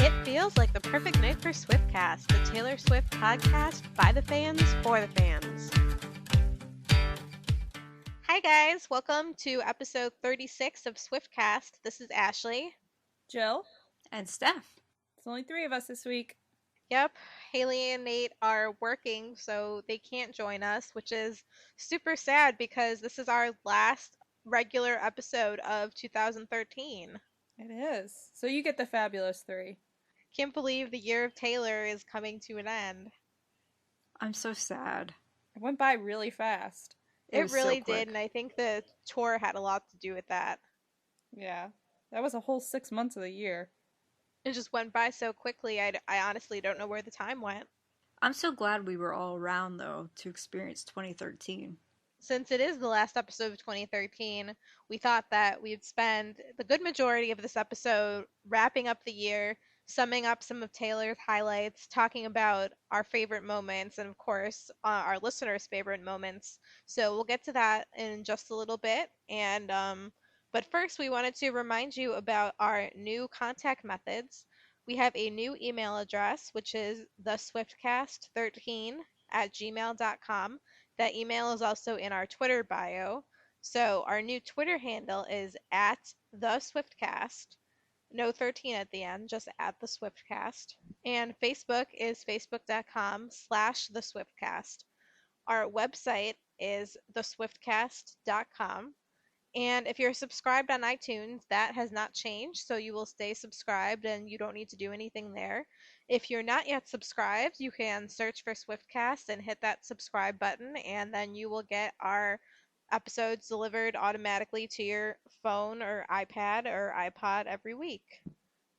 It feels like the perfect night for Swiftcast, the Taylor Swift podcast by the fans for the fans. Hi guys, welcome to episode 36 of Swiftcast. This is Ashley. Jill. And Steph. It's only three of us this week. Yep, Haley and Nate are working, so they can't join us, which is super sad because this is our last regular episode of 2013. It is. So you get the fabulous three. Can't believe the year of Taylor is coming to an end. I'm so sad. It went by really fast. It really did, and I think the tour had a lot to do with that. Yeah. That was a whole 6 months of the year. It just went by so quickly, I honestly don't know where the time went. I'm so glad we were all around, though, to experience 2013. Since it is the last episode of 2013, we thought that we'd spend the good majority of this episode wrapping up the year, summing up some of Taylor's highlights, talking about our favorite moments, and of course, our listeners' favorite moments. So we'll get to that in just a little bit. But first, we wanted to remind you about our new contact methods. We have a new email address, which is theswiftcast13@gmail.com. That email is also in our Twitter bio. So our new Twitter handle is @theswiftcast. No 13 at the end, just @theswiftcast. And Facebook is facebook.com/theswiftcast. Our website is theswiftcast.com. And if you're subscribed on iTunes, that has not changed, so you will stay subscribed and you don't need to do anything there. If you're not yet subscribed, you can search for Swiftcast and hit that subscribe button, and then you will get our episodes delivered automatically to your phone or iPad or iPod every week.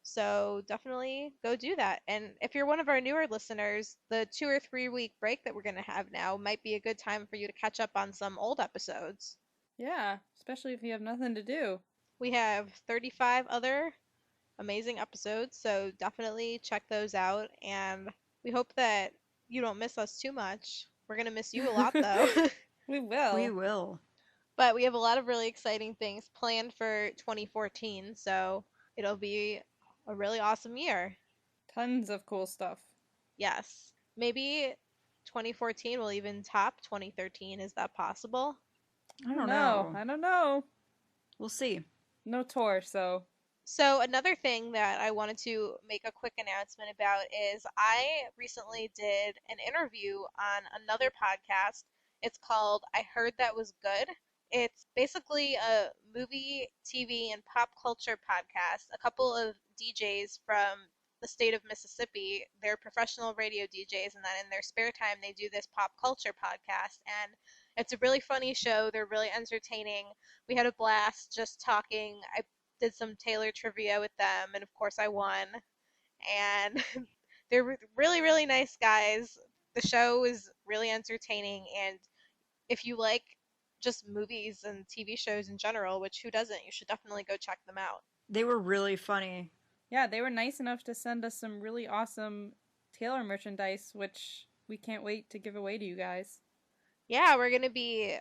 So definitely go do that. And if you're one of our newer listeners, the 2 or 3 week break that we're going to have now might be a good time for you to catch up on some old episodes. Yeah, especially if you have nothing to do. We have 35 other amazing episodes, so definitely check those out. And we hope that you don't miss us too much. We're going to miss you a lot, though. We will. We will. But we have a lot of really exciting things planned for 2014, so it'll be a really awesome year. Tons of cool stuff. Yes. Maybe 2014 will even top 2013. Is that possible? I don't know. I don't know. We'll see. No tour, so. So another thing that I wanted to make a quick announcement about is I recently did an interview on another podcast. It's called I Heard That Was Good. It's basically a movie, TV, and pop culture podcast. A couple of DJs from the state of Mississippi, they're professional radio DJs, and then in their spare time they do this pop culture podcast, and it's a really funny show. They're really entertaining. We had a blast just talking. I did some Taylor trivia with them, and of course I won. And they're really, really nice guys. The show is really entertaining, and if you like just movies and TV shows in general, which who doesn't, you should definitely go check them out. They were really funny. Yeah, they were nice enough to send us some really awesome Taylor merchandise, which we can't wait to give away to you guys. Yeah, we're going to be,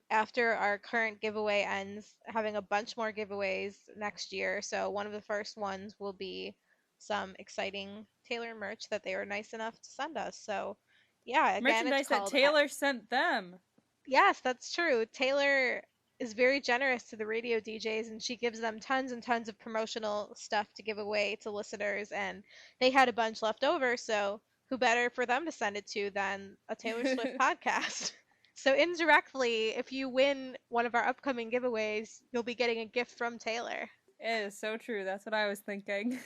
after our current giveaway ends, having a bunch more giveaways next year. So one of the first ones will be some exciting Taylor merch that they were nice enough to send us. So, yeah, again, merchandise it's called that Taylor sent them. Yes, that's true. Taylor is very generous to the radio DJs, and she gives them tons and tons of promotional stuff to give away to listeners, and they had a bunch left over, so who better for them to send it to than a Taylor Swift podcast? So indirectly, if you win one of our upcoming giveaways, you'll be getting a gift from Taylor. It is so true. That's what I was thinking.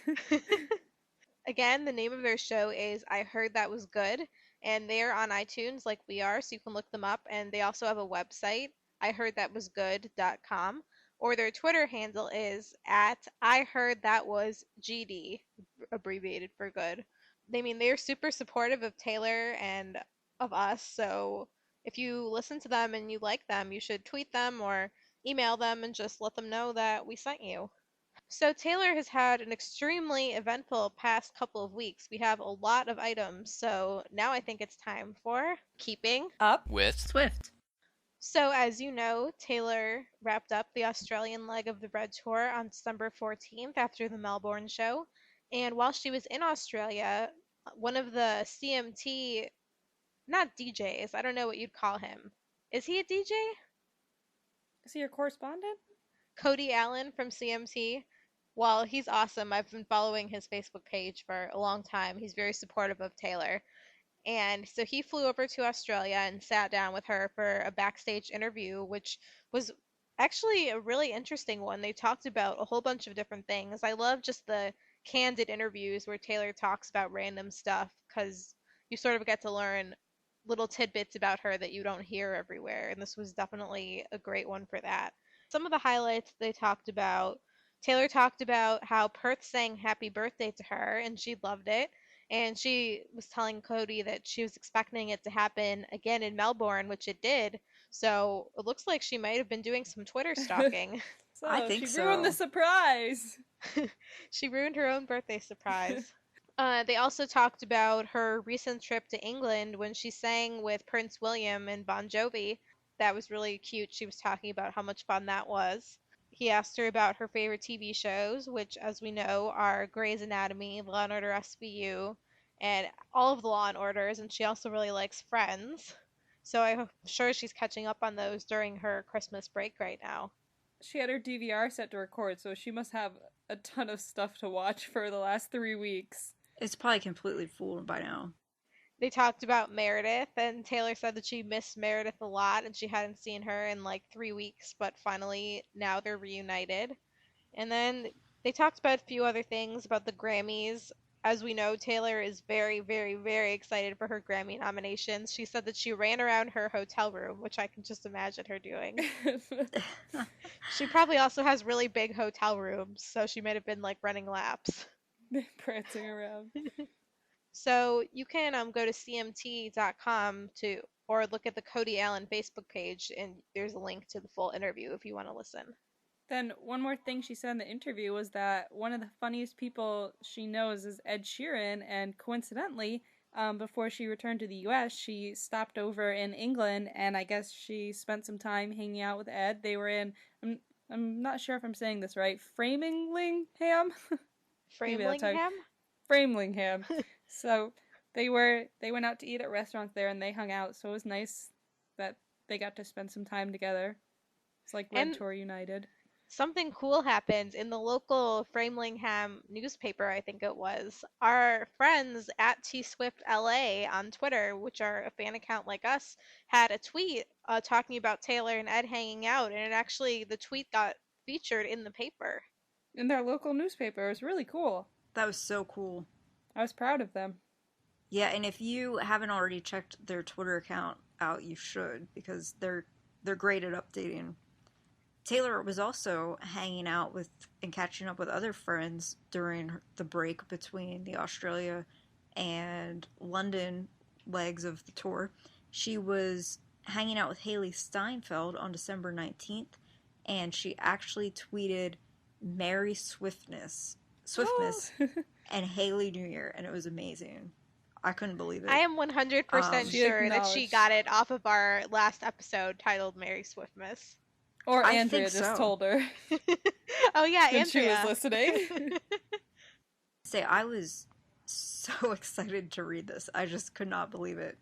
Again, the name of their show is I Heard That Was Good, and they're on iTunes like we are, so you can look them up, and they also have a website, iheardthatwasgood.com, or their Twitter handle is @IHeardThatWasGD, abbreviated for good. They're super supportive of Taylor and of us, so if you listen to them and you like them, you should tweet them or email them and just let them know that we sent you. So Taylor has had an extremely eventful past couple of weeks. We have a lot of items, so now I think it's time for Keeping Up with Swift. So as you know, Taylor wrapped up the Australian leg of the Red Tour on December 14th after the Melbourne show. And while she was in Australia, one of the CMT, not DJs, I don't know what you'd call him. Is he a DJ? Is he your correspondent? Cody Allen from CMT. Well, he's awesome. I've been following his Facebook page for a long time. He's very supportive of Taylor. And so he flew over to Australia and sat down with her for a backstage interview, which was actually a really interesting one. They talked about a whole bunch of different things. I love just the candid interviews where Taylor talks about random stuff because you sort of get to learn little tidbits about her that you don't hear everywhere. And this was definitely a great one for that. Some of the highlights they talked about, Taylor talked about how Perth sang happy birthday to her and she loved it. And she was telling Cody that she was expecting it to happen again in Melbourne, which it did. So it looks like she might have been doing some Twitter stalking. I So, think she ruined the so. surprise! She ruined her own birthday surprise. They also talked about her recent trip to England when she sang with Prince William and Bon Jovi. That was really cute. She was talking about how much fun that was. He asked her about her favorite TV shows, which, as we know, are Grey's Anatomy, Law and Order SVU, and all of the Law and Orders, and she also really likes Friends. So I'm sure she's catching up on those during her Christmas break right now. She had her DVR set to record, so she must have a ton of stuff to watch for the last 3 weeks. It's probably completely full by now. They talked about Meredith, and Taylor said that she missed Meredith a lot and she hadn't seen her in like 3 weeks, but finally now they're reunited. And then they talked about a few other things about the Grammys. As we know, Taylor is very, very, very excited for her Grammy nominations. She said that she ran around her hotel room, which I can just imagine her doing. She probably also has really big hotel rooms, so she might have been like running laps. Prancing around. So you can go to cmt.com to or look at the Cody Allen Facebook page, and there's a link to the full interview if you want to listen. Then one more thing she said in the interview was that one of the funniest people she knows is Ed Sheeran, and coincidentally, before she returned to the U.S., she stopped over in England, and I guess she spent some time hanging out with Ed. They were in, I'm not sure if I'm saying this right, Framingham? Framingham? Framingham. So they went out to eat at restaurants there, and they hung out, so it was nice that they got to spend some time together. It's like Red And Tour United. something cool happened in the local Framingham newspaper, I think it was. Our friends at TSwiftLA on Twitter, which are a fan account like us, had a tweet talking about Taylor and Ed hanging out, and the tweet got featured in the paper. In their local newspaper. It was really cool. That was so cool. I was proud of them. Yeah, and if you haven't already checked their Twitter account out, you should, because they're great at updating. Taylor was also hanging out with and catching up with other friends during the break between the Australia and London legs of the tour. She was hanging out with Haley Steinfeld on December 19th, and she actually tweeted Merry Swiftness and Haley New Year, and it was amazing. I couldn't believe it. I am 100% She sure that she acknowledged. got it off of our last episode titled Merry Swiftmas. Or I Andrea think just so. told her. Oh yeah, And she Andrea. was listening. I was so excited to read this. I just could not believe it.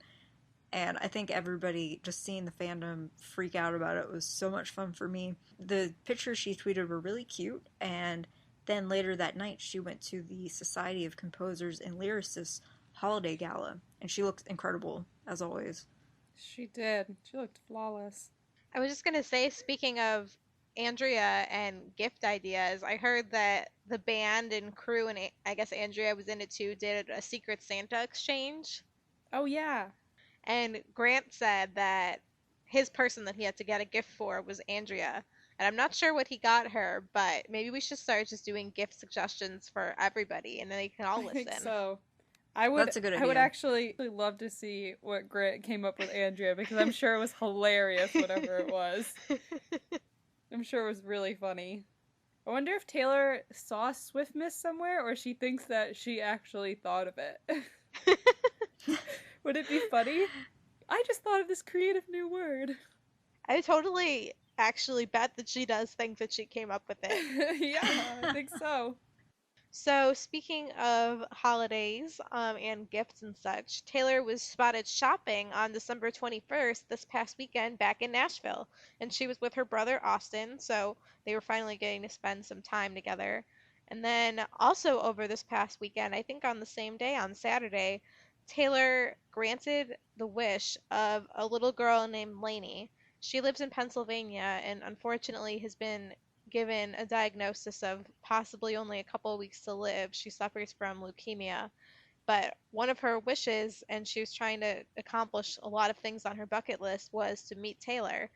And I think everybody, just seeing the fandom freak out about it, was so much fun for me. The pictures she tweeted were really cute, and then later that night she went to the Society of Composers and Lyricists holiday gala, and she looked incredible, as always. She did. She looked flawless. I was just gonna say, speaking of Andrea and gift ideas, I heard that the band and crew, and I guess Andrea was in it too, did a Secret Santa exchange. Oh, yeah. And Grant said that his person that he had to get a gift for was Andrea. And I'm not sure what he got her, but maybe we should start just doing gift suggestions for everybody, and then they can all I listen. think so. I would That's a good I would idea. actually love to see what Grant came up with Andrea, because I'm sure it was hilarious, whatever it was. I'm sure it was really funny. I wonder if Taylor saw Swiftmas somewhere, or she thinks that she actually thought of it. Would it be funny? I just thought of this creative new word. I totally actually bet that she does think that she came up with it. Yeah, I think so. So, speaking of holidays and gifts and such, Taylor was spotted shopping on December 21st this past weekend back in Nashville. And she was with her brother Austin, so they were finally getting to spend some time together. And then also over this past weekend, I think on the same day, on Saturday, Taylor granted the wish of a little girl named Lainey. She lives in Pennsylvania and unfortunately has been given a diagnosis of possibly only a couple of weeks to live. She suffers from leukemia. But one of her wishes, and she was trying to accomplish a lot of things on her bucket list, was to meet Taylor.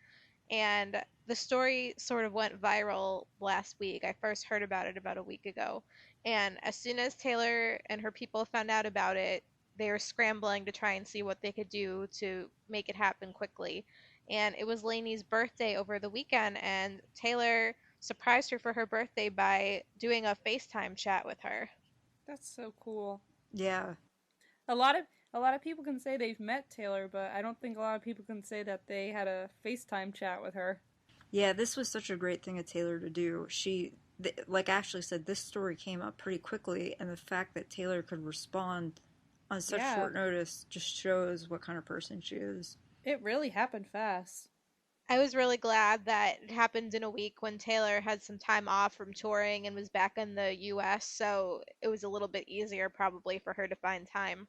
And the story sort of went viral last week. I first heard about it about a week ago. And as soon as Taylor and her people found out about it, they were scrambling to try and see what they could do to make it happen quickly. And it was Lainey's birthday over the weekend, and Taylor surprised her for her birthday by doing a FaceTime chat with her. That's so cool. Yeah. A lot of people can say they've met Taylor, but I don't think a lot of people can say that they had a FaceTime chat with her. Yeah, this was such a great thing of Taylor to do. Like Ashley said, this story came up pretty quickly, and the fact that Taylor could respond on such short notice just shows what kind of person she is. It really happened fast. I was really glad that it happened in a week when Taylor had some time off from touring and was back in the US, so it was a little bit easier probably for her to find time.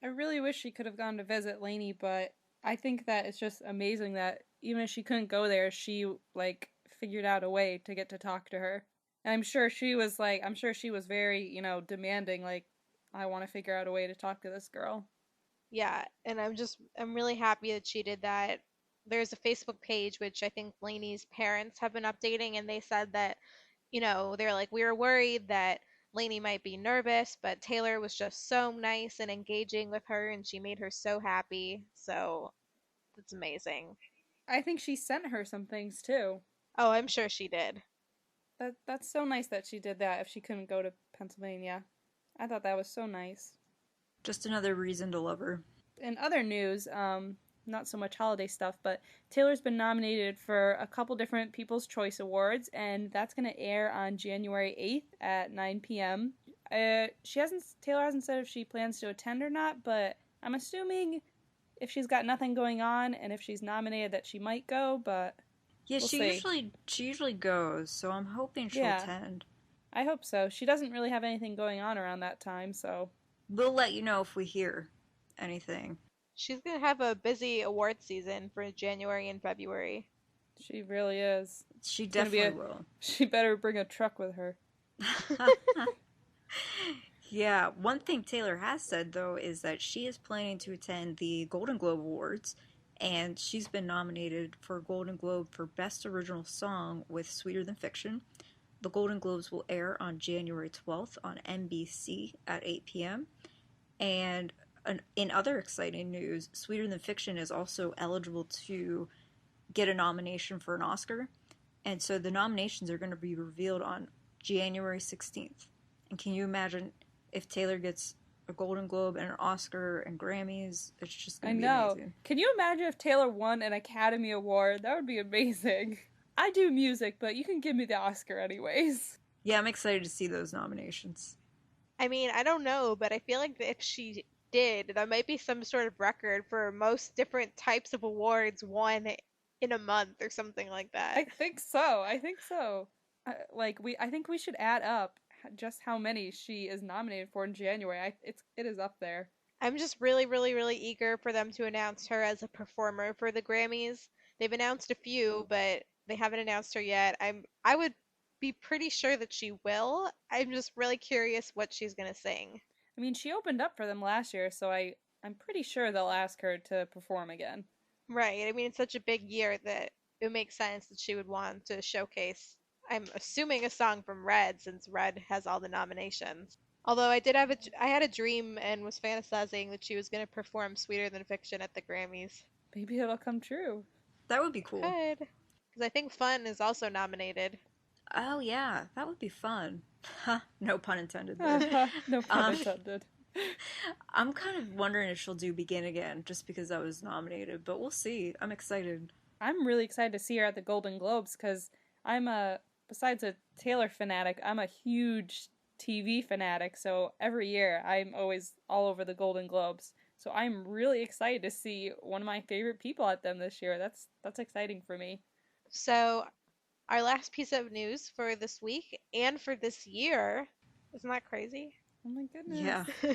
I really wish she could have gone to visit Lainey, but I think that it's just amazing that even if she couldn't go there, she figured out a way to get to talk to her. And I'm sure she was very, demanding, I want to figure out a way to talk to this girl. Yeah, and I'm really happy that she did that. There's a Facebook page which I think Lainey's parents have been updating, and they said that, they're like, we were worried that Lainey might be nervous, but Taylor was just so nice and engaging with her, and she made her so happy. So that's amazing. I think she sent her some things too. Oh, I'm sure she did. That's so nice that she did that if she couldn't go to Pennsylvania. I thought that was so nice. Just another reason to love her. In other news, not so much holiday stuff, but Taylor's been nominated for a couple different People's Choice Awards, and that's going to air on January 8th at 9 p.m. Taylor hasn't said if she plans to attend or not, but I'm assuming if she's got nothing going on and if she's nominated that she might go, but yeah, we'll she usually goes, so I'm hoping she'll attend. I hope so. She doesn't really have anything going on around that time, so we'll let you know if we hear anything. She's going to have a busy award season for January and February. She really is. She definitely will. She better bring a truck with her. Yeah, one thing Taylor has said, though, is that she is planning to attend the Golden Globe Awards, and she's been nominated for a Golden Globe for Best Original Song with Sweeter Than Fiction. The Golden Globes will air on January 12th on NBC at 8 p.m., and in other exciting news, Sweeter Than Fiction is also eligible to get a nomination for an Oscar. And so the nominations are going to be revealed on January 16th. And can you imagine if Taylor gets a Golden Globe and an Oscar and Grammys? It's just going to be amazing. Can you imagine if Taylor won an Academy Award? That would be amazing. I do music, but you can give me the Oscar anyways. Yeah, I'm excited to see those nominations. I mean, I don't know, but I feel like if she did, that might be some sort of record for most different types of awards won in a month or something like that. I think so. I think we should add up just how many she is nominated for in January. It is up there. I'm just really, really, really eager for them to announce her as a performer for the Grammys. They've announced a few, but they haven't announced her yet. I would be pretty sure that she will. I'm just really curious what she's gonna sing. I mean, she opened up for them last year, so I'm pretty sure they'll ask her to perform again. Right. I mean, it's such a big year that it makes sense that she would want to showcase, I'm assuming, a song from Red, since Red has all the nominations. Although I had a dream and was fantasizing that she was going to perform Sweeter Than Fiction at the Grammys. Maybe it'll come true. That would be cool. Good. Because I think Fun is also nominated. Oh, yeah. That would be fun. No pun intended there. No pun intended. I'm kind of wondering if she'll do Begin Again, just because I was nominated, but we'll see. I'm excited. I'm really excited to see her at the Golden Globes, because besides a Taylor fanatic, I'm a huge TV fanatic, so every year I'm always all over the Golden Globes. So I'm really excited to see one of my favorite people at them this year. That's exciting for me. So, our last piece of news for this week and for this year, isn't that crazy? Oh my goodness. Yeah.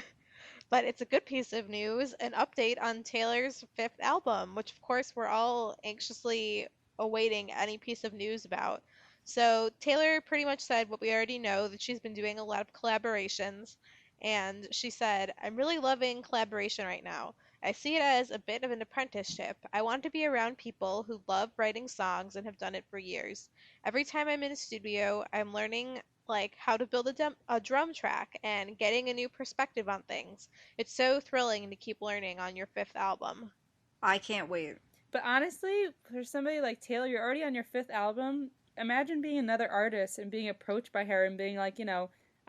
But it's a good piece of news, an update on Taylor's fifth album, which of course we're all anxiously awaiting any piece of news about. So Taylor pretty much said what we already know, that she's been doing a lot of collaborations, and she said, "I'm really loving collaboration right now. I see it as a bit of an apprenticeship. I want to be around people who love writing songs and have done it for years. Every time I'm in a studio, I'm learning like how to build a drum track and getting a new perspective on things. It's so thrilling to keep learning on your fifth album." I can't wait. But honestly, for somebody like Taylor, you're already on your fifth album. Imagine being another artist and being approached by her and being like,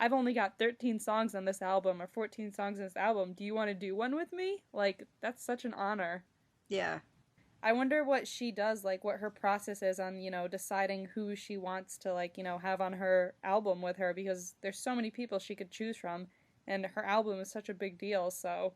I've only got 13 songs on this album or 14 songs on this album. Do you want to do one with me? Like, that's such an honor. Yeah. I wonder what she does, like what her process is on, deciding who she wants to, like, have on her album with her, because there's so many people she could choose from, and her album is such a big deal, so.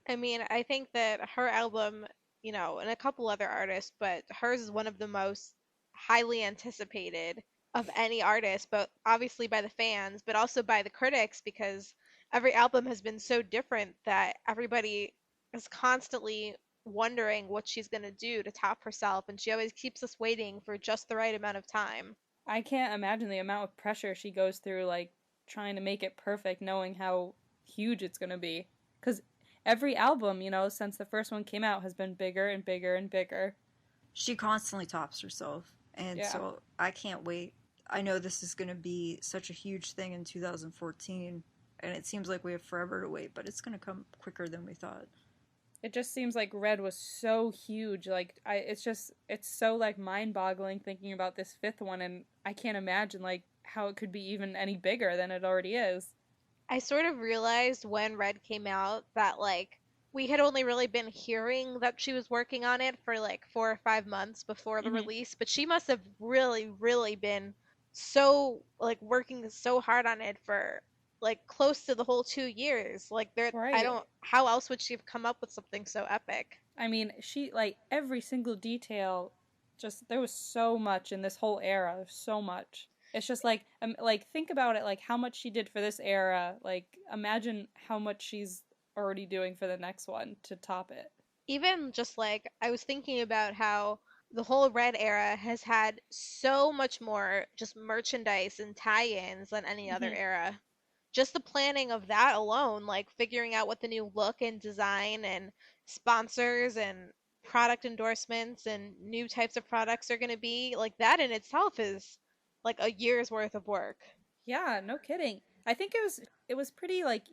I mean, I think that her album, and a couple other artists, but hers is one of the most highly anticipated of any artist, but obviously by the fans, but also by the critics, because every album has been so different that everybody is constantly wondering what she's going to do to top herself, and she always keeps us waiting for just the right amount of time. I can't imagine the amount of pressure she goes through, like, trying to make it perfect, knowing how huge it's going to be. Because every album, since the first one came out, has been bigger and bigger and bigger. She constantly tops herself. And Yeah. so I can't wait. I know this is going to be such a huge thing in 2014. And it seems like we have forever to wait, but it's going to come quicker than we thought. It just seems like Red was so huge. Like, it's so, like, mind-boggling thinking about this fifth one, and I can't imagine, like, how it could be even any bigger than it already is. I sort of realized when Red came out that like we had only really been hearing that she was working on it for like 4 or 5 months before the Hmm. release, but she must have really, really been so like working so hard on it for like close to the whole 2 years. Like there, I Right. don't, how else would she have come up with something so epic? I mean, she, like, every single detail, just, there was so much in this whole era. There's so much. It's just like, think about it, like, how much she did for this era. Like, imagine how much she's already doing for the next one to top it. Even just like I was thinking about how the whole Red era has had so much more just merchandise and tie-ins than any other Hmm. era. Just the planning of that alone, like figuring out what the new look and design and sponsors and product endorsements and new types of products are going to be, like that in itself is like a year's worth of work. Yeah, no kidding. I think it was pretty, like,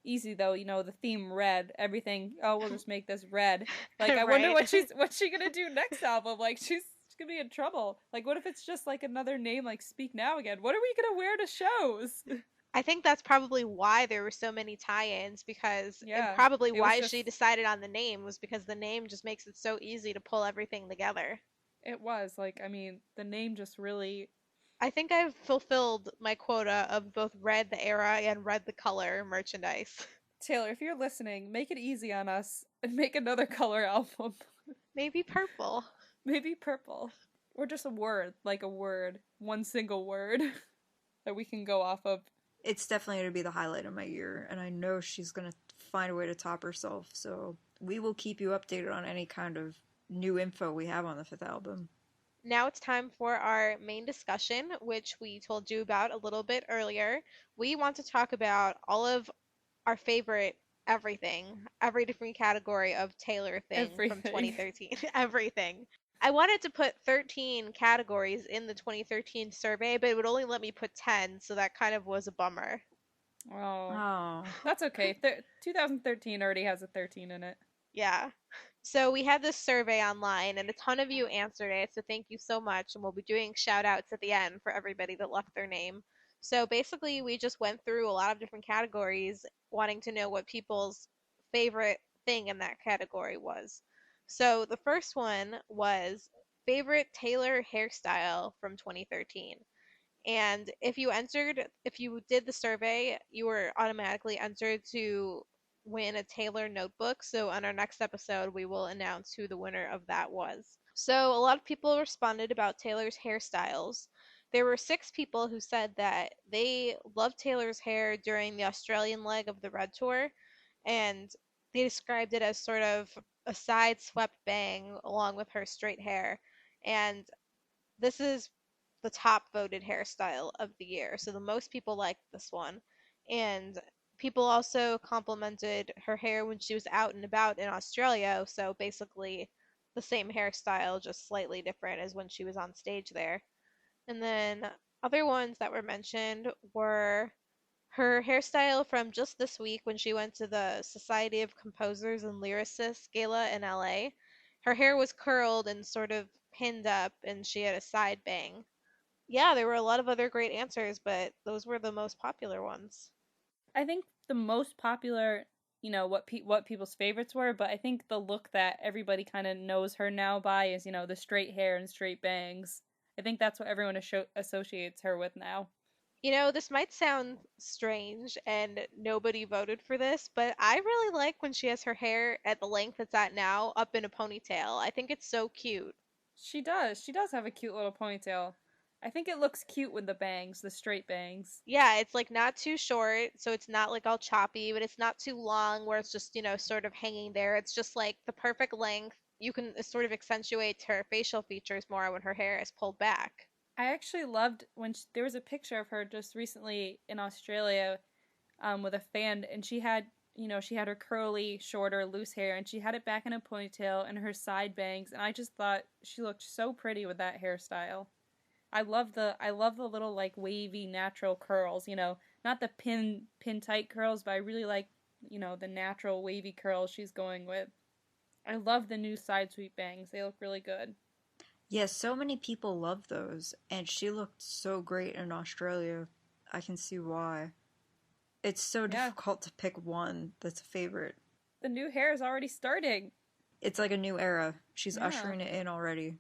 easy though, the theme red, everything, oh, we'll just make this red. Like, I wonder Right? what's she gonna do next album? Like, she's gonna be in trouble. Like, what if it's just like another name, like Speak Now again? What are we gonna wear to shows? I think that's probably why there were so many tie-ins, because and Yeah. probably It was why she just decided on the name was because the name just makes it so easy to pull everything together. it was like, I mean, the name just really. I think I've fulfilled my quota of both Red the era and Red the color merchandise. Taylor, if you're listening, make it easy on us and make another color album. Maybe purple. Maybe purple. Or just a word, like a word, one single word that we can go off of. It's definitely going to be the highlight of my year. And I know she's going to find a way to top herself. So we will keep you updated on any kind of new info we have on the fifth album. Now it's time for our main discussion, which we told you about a little bit earlier. We want to talk about all of our favorite everything, every different category of Taylor thing from Everything. 2013. Everything. I wanted to put 13 categories in the 2013 survey, but it would only let me put 10, so that kind of was a bummer. Oh. Oh. That's okay. 2013 already has a 13 in it. Yeah. So we had this survey online, and a ton of you answered it, so thank you so much. And we'll be doing shout outs at the end for everybody that left their name. So basically, we just went through a lot of different categories, wanting to know what people's favorite thing in that category was. So the first one was favorite Taylor hairstyle from 2013. And if you did the survey, you were automatically entered to win a Taylor notebook. So on our next episode, we will announce who the winner of that was. So a lot of people responded about Taylor's hairstyles. There were 6 people who said that they loved Taylor's hair during the Australian leg of the Red Tour, and they described it as sort of a side swept bang along with her straight hair. And this is the top voted hairstyle of the year. So the most people liked this one. And people also complimented her hair when she was out and about in Australia. So basically the same hairstyle, just slightly different as when she was on stage there. And then other ones that were mentioned were her hairstyle from just this week when she went to the Society of Composers and Lyricists Gala in LA. Her hair was curled and sort of pinned up, and she had a side bang. Yeah, there were a lot of other great answers, but those were the most popular ones. I think the most popular, what people's favorites were, but I think the look that everybody kind of knows her now by is, the straight hair and straight bangs. I think that's what everyone associates her with now. This might sound strange and nobody voted for this, but I really like when she has her hair at the length it's at now up in a ponytail. I think it's so cute. She does. She does have a cute little ponytail. I think it looks cute with the bangs, the straight bangs. Yeah, it's like not too short, so it's not like all choppy, but it's not too long where it's just, sort of hanging there. It's just like the perfect length. You can sort of accentuate her facial features more when her hair is pulled back. I actually loved when there was a picture of her just recently in Australia with a fan, and she had, she had her curly, shorter, loose hair, and she had it back in a ponytail and her side bangs, and I just thought she looked so pretty with that hairstyle. I love the little like wavy natural curls, not the pin tight curls, but I really like, the natural wavy curls she's going with. I love the new side sweep bangs. They look really good. Yes, so many people love those, and she looked so great in Australia. I can see why. It's so difficult to pick one that's a favorite. The new hair is already starting. It's like a new era. She's ushering it in already.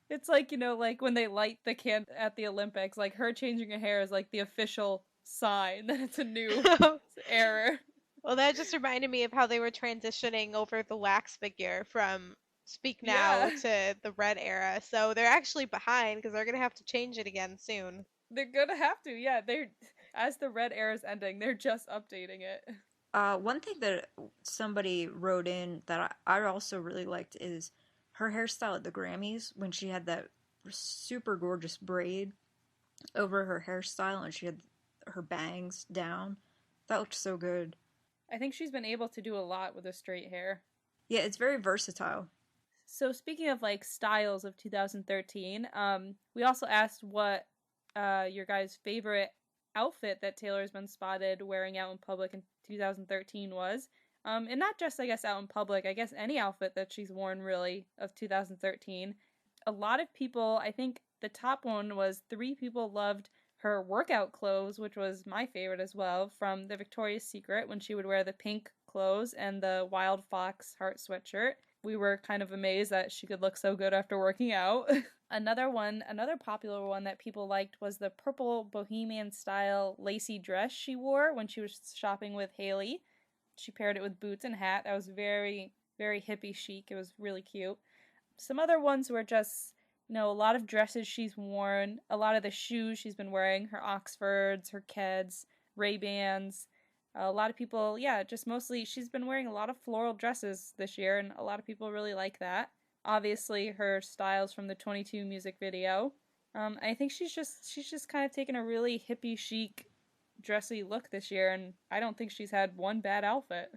It's like, like when they light the can at the Olympics, like her changing her hair is like the official sign that it's a new era. Well, that just reminded me of how they were transitioning over the wax figure from Speak Now to the Red era. So they're actually behind because they're going to have to change it again soon. They're going to have to, yeah. As the Red era is ending, they're just updating it. One thing that somebody wrote in that I also really liked is her hairstyle at the Grammys when she had that super gorgeous braid over her hairstyle and she had her bangs down. That looked so good. I think she's been able to do a lot with her straight hair. Yeah, it's very versatile. So speaking of like styles of 2013, we also asked what your guys' favorite outfit that Taylor's been spotted wearing out in public in 2013 was. And not just, I guess, out in public, I guess any outfit that she's worn, really, of 2013. A lot of people, I think the top one was 3 people loved her workout clothes, which was my favorite as well, from the Victoria's Secret when she would wear the pink clothes and the Wild Fox heart sweatshirt. We were kind of amazed that she could look so good after working out. Another popular one that people liked was the purple bohemian style lacy dress she wore when she was shopping with Haley. She paired it with boots and hat. That was very, very hippie chic. It was really cute. Some other ones were just, a lot of dresses she's worn, a lot of the shoes she's been wearing, her Oxfords, her Keds, Ray-Bans. A lot of people, just mostly, she's been wearing a lot of floral dresses this year, and a lot of people really like that. Obviously, her styles from the 22 music video. I think she's just kind of taken a really hippie chic, dressy look this year, and I don't think she's had one bad outfit.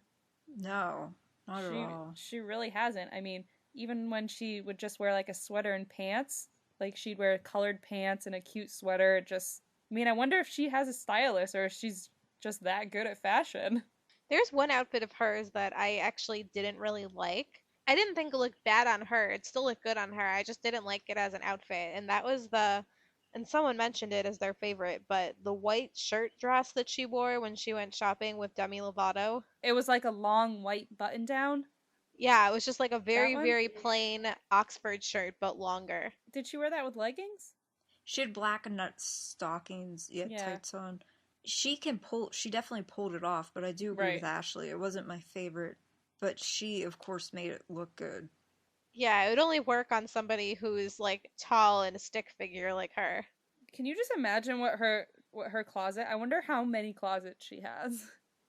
No, not at all. She really hasn't. I mean, even when she would just wear like a sweater and pants, like she'd wear colored pants and a cute sweater, I wonder if she has a stylist or if she's just that good at fashion. There's one outfit of hers that I actually didn't really like. I didn't think it looked bad on her. It still looked good on her. I just didn't like it as an outfit. And that was and someone mentioned it as their favorite, but the white shirt dress that she wore when she went shopping with Demi Lovato. It was like a long white button down. Yeah, it was just like a very, very plain Oxford shirt, but longer. Did she wear that with leggings? She had black and nut stockings, tights on. She definitely pulled it off, but I do agree with Ashley. It wasn't my favorite, but she, of course, made it look good. Yeah, it would only work on somebody who's like tall and a stick figure like her. Can you just imagine what her closet? I wonder how many closets she has.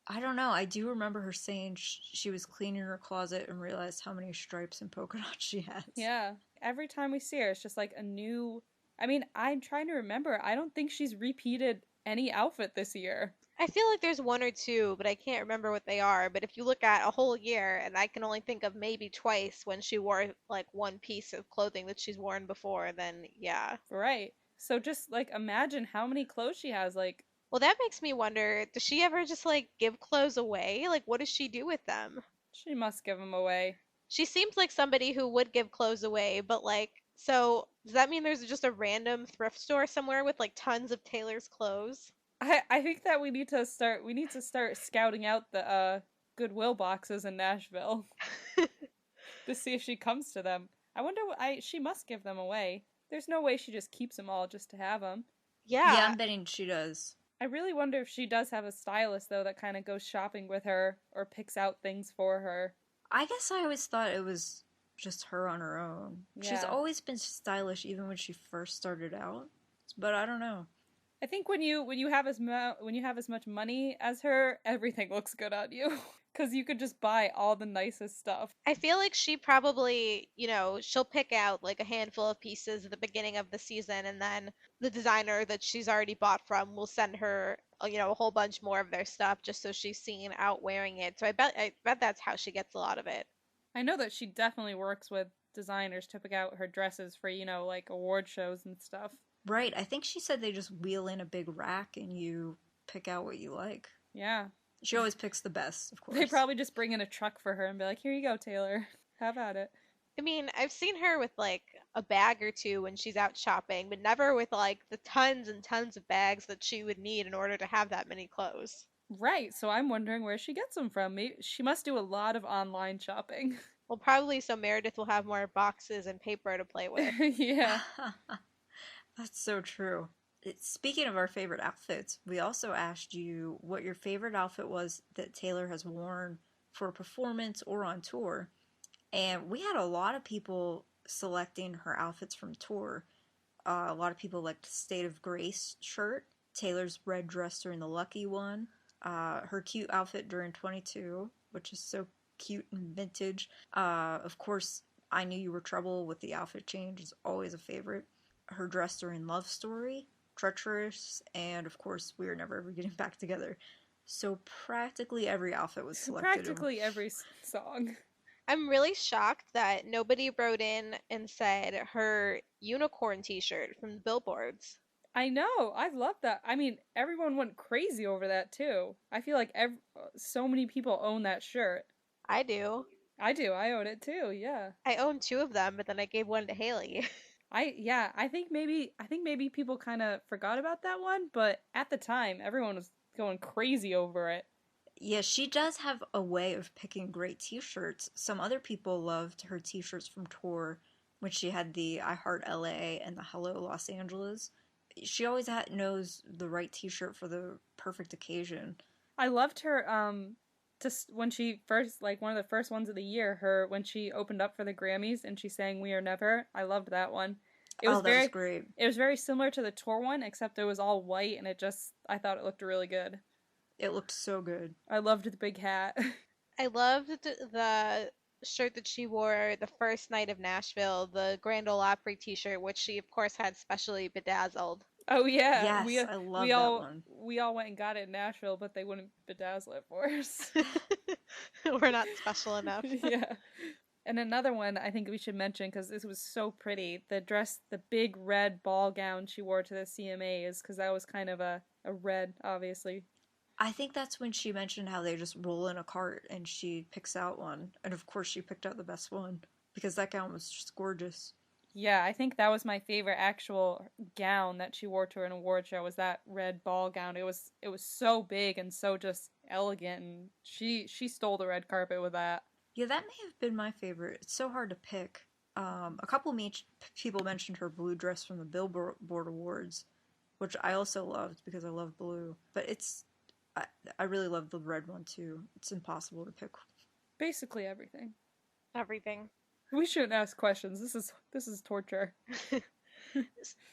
I don't know. I do remember her saying she was cleaning her closet and realized how many stripes and polka dots she has. Yeah. Every time we see her, it's just like a new... I mean, I'm trying to remember. I don't think she's repeated any outfit this year. I feel like there's one or two, but I can't remember what they are. But if you look at a whole year, and I can only think of maybe twice when she wore like one piece of clothing that she's worn before, then yeah. Right. So just like imagine how many clothes she has. Like, well, that makes me wonder, does she ever just like give clothes away? Like, what does she do with them? She must give them away. She seems like somebody who would give clothes away, but like, so does that mean there's just a random thrift store somewhere with like tons of Taylor's clothes? I think that we need to start scouting out the Goodwill boxes in Nashville to see if she comes to them. I wonder she must give them away. There's no way she just keeps them all just to have them. Yeah, I'm betting she does. I really wonder if she does have a stylist though that kind of goes shopping with her or picks out things for her. I guess I always thought it was just her on her own. Yeah. She's always been stylish even when she first started out, but I don't know. I think when you have as much money as her, everything looks good on you because you could just buy all the nicest stuff. I feel like she probably, she'll pick out like a handful of pieces at the beginning of the season, and then the designer that she's already bought from will send her, a whole bunch more of their stuff just so she's seen out wearing it. So I bet that's how she gets a lot of it. I know that she definitely works with designers to pick out her dresses for, like award shows and stuff. Right, I think she said they just wheel in a big rack and you pick out what you like. Yeah. She always picks the best, of course. They probably just bring in a truck for her and be like, here you go, Taylor. Have at it. I mean, I've seen her with like a bag or two when she's out shopping, but never with like the tons and tons of bags that she would need in order to have that many clothes. Right, so I'm wondering where she gets them from. Maybe she must do a lot of online shopping. Well, probably so Meredith will have more boxes and paper to play with. Yeah. That's so true. Speaking of our favorite outfits, we also asked you what your favorite outfit was that Taylor has worn for a performance or on tour. And we had a lot of people selecting her outfits from tour. A lot of people liked State of Grace shirt, Taylor's red dress during the Lucky one, her cute outfit during 22, which is so cute and vintage. Of course, I Knew You Were Trouble with the outfit change is always a favorite. Her dress during Love Story, Treacherous, and of course, We Are Never Ever Getting Back Together. So practically every outfit was selected. Practically every song. I'm really shocked that nobody wrote in and said her unicorn t-shirt from the billboards. I know. I love that. I mean, everyone went crazy over that too. I feel like so many people own that shirt. I do. I own it too. Yeah. I own 2 of them, but then I gave one to Haley. I think maybe people kind of forgot about that one, but at the time everyone was going crazy over it. Yeah, she does have a way of picking great t-shirts. Some other people loved her t-shirts from tour when she had the I Heart LA and the Hello Los Angeles. She always knows the right t-shirt for the perfect occasion. I loved her just when she first, like one of the first ones of the year, when she opened up for the Grammys and she sang We Are Never. I loved that one. That was great. It was very similar to the tour one, except it was all white and I thought it looked really good. It looked so good. I loved the big hat. I loved the shirt that she wore the first night of Nashville, the Grand Ole Opry t-shirt, which she of course had specially bedazzled. Oh yeah, yes, I love that one. We all went and got it in Nashville, but they wouldn't bedazzle it for us. We're not special enough. Yeah. And another one I think we should mention, because this was so pretty, the big red ball gown she wore to the CMAs, because that was kind of a red, obviously. I think that's when she mentioned how they just roll in a cart and she picks out one. And of course she picked out the best one, because that gown was just gorgeous. Yeah, I think that was my favorite actual gown that she wore to an award show, was that red ball gown. It was so big and so just elegant, and she stole the red carpet with that. Yeah, that may have been my favorite. It's so hard to pick. A couple people mentioned her blue dress from the Billboard Awards, which I also loved because I love blue. But I really love the red one too. It's impossible to pick. Basically everything. Everything. We shouldn't ask questions. This is torture.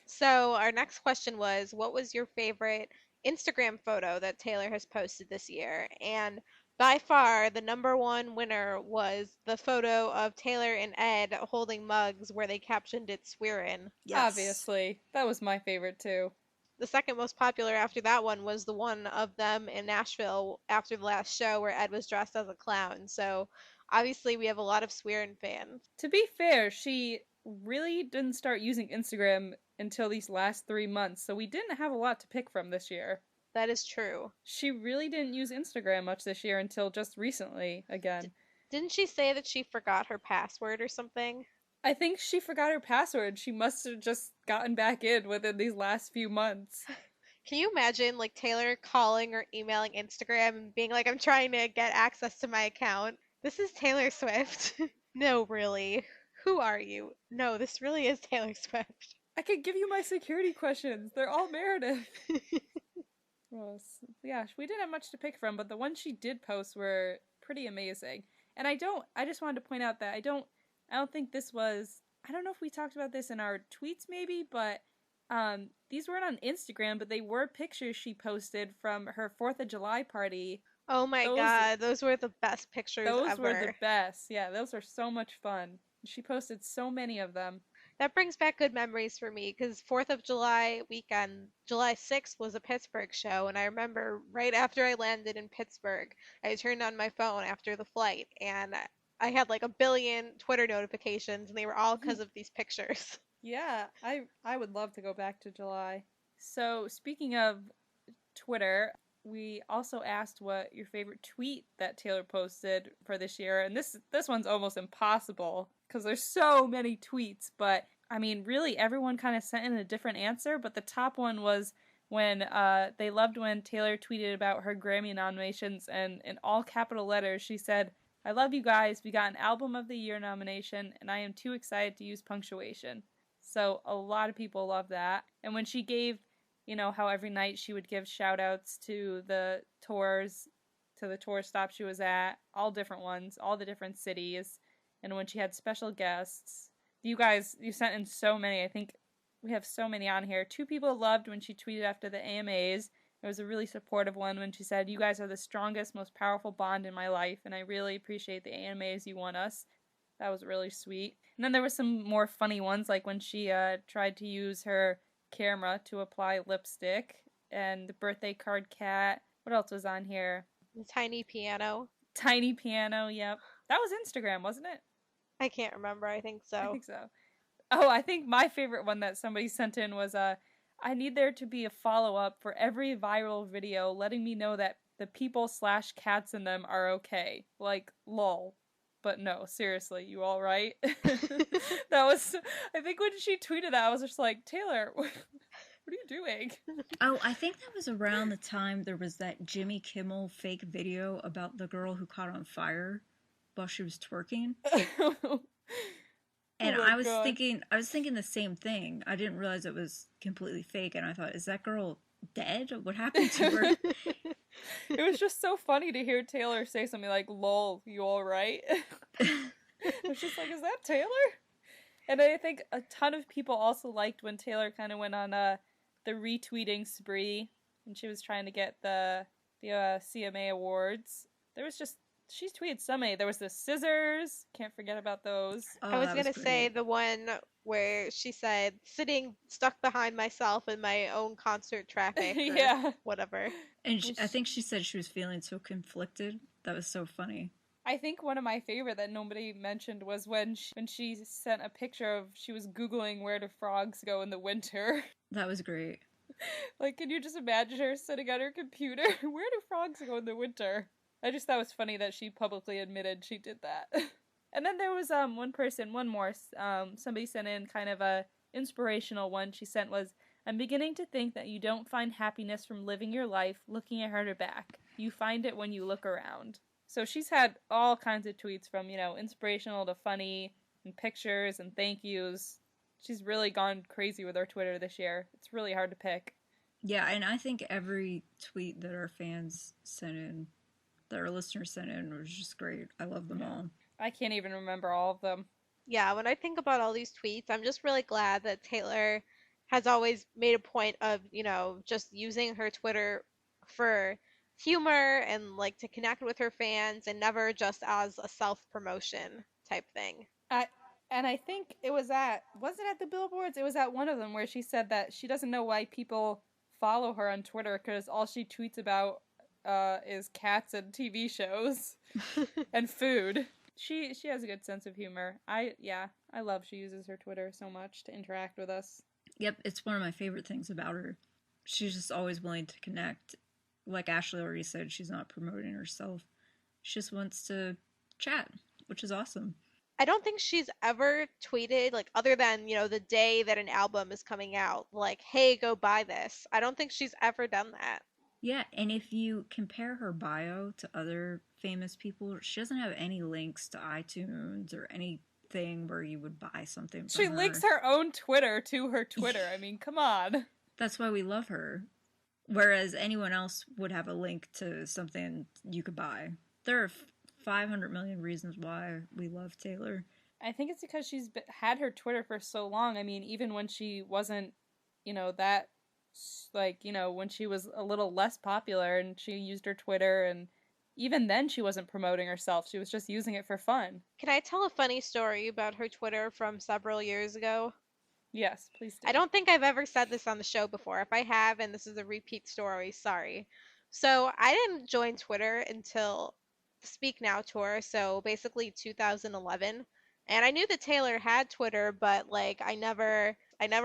So our next question was, what was your favorite Instagram photo that Taylor has posted this year? And by far, the number one winner was the photo of Taylor and Ed holding mugs where they captioned it "Swearin'." Yes. Obviously. That was my favorite too. The second most popular after that one was the one of them in Nashville after the last show where Ed was dressed as a clown. So obviously we have a lot of Swearin' fans. To be fair, she really didn't start using Instagram until these last 3 months, so we didn't have a lot to pick from this year. That is true. She really didn't use Instagram much this year until just recently, again. Didn't she say that she forgot her password or something? I think she forgot her password. She must have just gotten back in within these last few months. Can you imagine, like, Taylor calling or emailing Instagram and being like, I'm trying to get access to my account? This is Taylor Swift. No, really. Who are you? No, this really is Taylor Swift. I could give you my security questions. They're all Meredith. Well, yeah, we didn't have much to pick from, but the ones she did post were pretty amazing. And I just wanted to point out that I don't think this was, I don't know if we talked about this in our tweets maybe, but these weren't on Instagram, but they were pictures she posted from her 4th of July party. Oh my god, those were the best pictures ever. Those were the best. Yeah, those were so much fun. She posted so many of them. That brings back good memories for me because 4th of July weekend, July 6th was a Pittsburgh show, and I remember right after I landed in Pittsburgh, I turned on my phone after the flight, and I had like a billion Twitter notifications, and they were all because of these pictures. Yeah, I would love to go back to July. So, speaking of Twitter, we also asked what your favorite tweet that Taylor posted for this year, and this one's almost impossible because there's so many tweets, but I mean, really everyone kind of sent in a different answer, but the top one was when they loved when Taylor tweeted about her Grammy nominations, and in all capital letters she said, "I love you guys, we got an Album of the Year nomination, and I am too excited to use punctuation." So a lot of people love that. And when she gave, how every night she would give shout outs to the tour stop she was at, all different ones, all the different cities, and when she had special guests. You sent in so many. I think we have so many on here. 2 people loved when she tweeted after the AMAs. There was a really supportive one when she said, "You guys are the strongest, most powerful bond in my life, and I really appreciate the AMAs you won us." That was really sweet. And then there were some more funny ones, like when she tried to use her camera to apply lipstick, and the birthday card cat. What else was on here? The tiny piano. Tiny piano, yep. That was Instagram, wasn't it? I can't remember. I think so. I think so. Oh, I think my favorite one that somebody sent in was, I need there to be a follow-up for every viral video letting me know that the people/cats in them are okay. Like, lol. But no, seriously, you all right? That was, I think when she tweeted that, I was just like, Taylor, what are you doing? Oh, I think that was around the time there was that Jimmy Kimmel fake video about the girl who caught on fire while she was twerking. And Oh I was God. thinking the same thing. I didn't realize it was completely fake, and I thought, is that girl dead? What happened to her? It was just so funny to hear Taylor say something like, "Lol, you all right?" I was just like, is that Taylor? And I think a ton of people also liked when Taylor kind of went on the retweeting spree, and she was trying to get the CMA awards. There was just, she's tweeted so many. There was the scissors. Can't forget about those. Oh, I was that going to say great. the one where she said, sitting stuck behind myself in my own concert traffic or Yeah. whatever. And I think she said she was feeling so conflicted. That was so funny. I think one of my favorite that nobody mentioned was when she sent a picture of, she was Googling where do frogs go in the winter. That was great. Like, can you just imagine her sitting at her computer? Where do frogs go in the winter? I just thought it was funny that she publicly admitted she did that. And then there was somebody sent in kind of a inspirational one she sent was, "I'm beginning to think that you don't find happiness from living your life looking at her back. You find it when you look around." So she's had all kinds of tweets from, inspirational to funny, and pictures and thank yous. She's really gone crazy with her Twitter this year. It's really hard to pick. Yeah, and I think every tweet that our fans sent in, that our listeners sent in, was just great. I love them all. I can't even remember all of them. Yeah, when I think about all these tweets, I'm just really glad that Taylor has always made a point of, just using her Twitter for humor and like to connect with her fans and never just as a self-promotion type thing. And I think it was was it at the billboards? It was at one of them where she said that she doesn't know why people follow her on Twitter because all she tweets about is cats and TV shows and food. She has a good sense of humor. I love she uses her Twitter so much to interact with us. Yep, it's one of my favorite things about her. She's just always willing to connect. Like Ashley already said, she's not promoting herself. She just wants to chat, which is awesome. I don't think she's ever tweeted, like, other than, the day that an album is coming out, like, hey, go buy this. I don't think she's ever done that. Yeah, and if you compare her bio to other famous people, she doesn't have any links to iTunes or anything where you would buy something from She her. links her own Twitter to her Twitter. I mean, come on. That's why we love her. Whereas anyone else would have a link to something you could buy. There are 500 million reasons why we love Taylor. I think it's because she's had her Twitter for so long. I mean, even when she wasn't, that, when she was a little less popular and she used her Twitter, and even then she wasn't promoting herself. She was just using it for fun. Can I tell a funny story about her Twitter from several years ago? Yes, please do. I don't think I've ever said this on the show before. If I have, and this is a repeat story, sorry. So I didn't join Twitter until the Speak Now tour, so basically 2011. And I knew that Taylor had Twitter, but like I never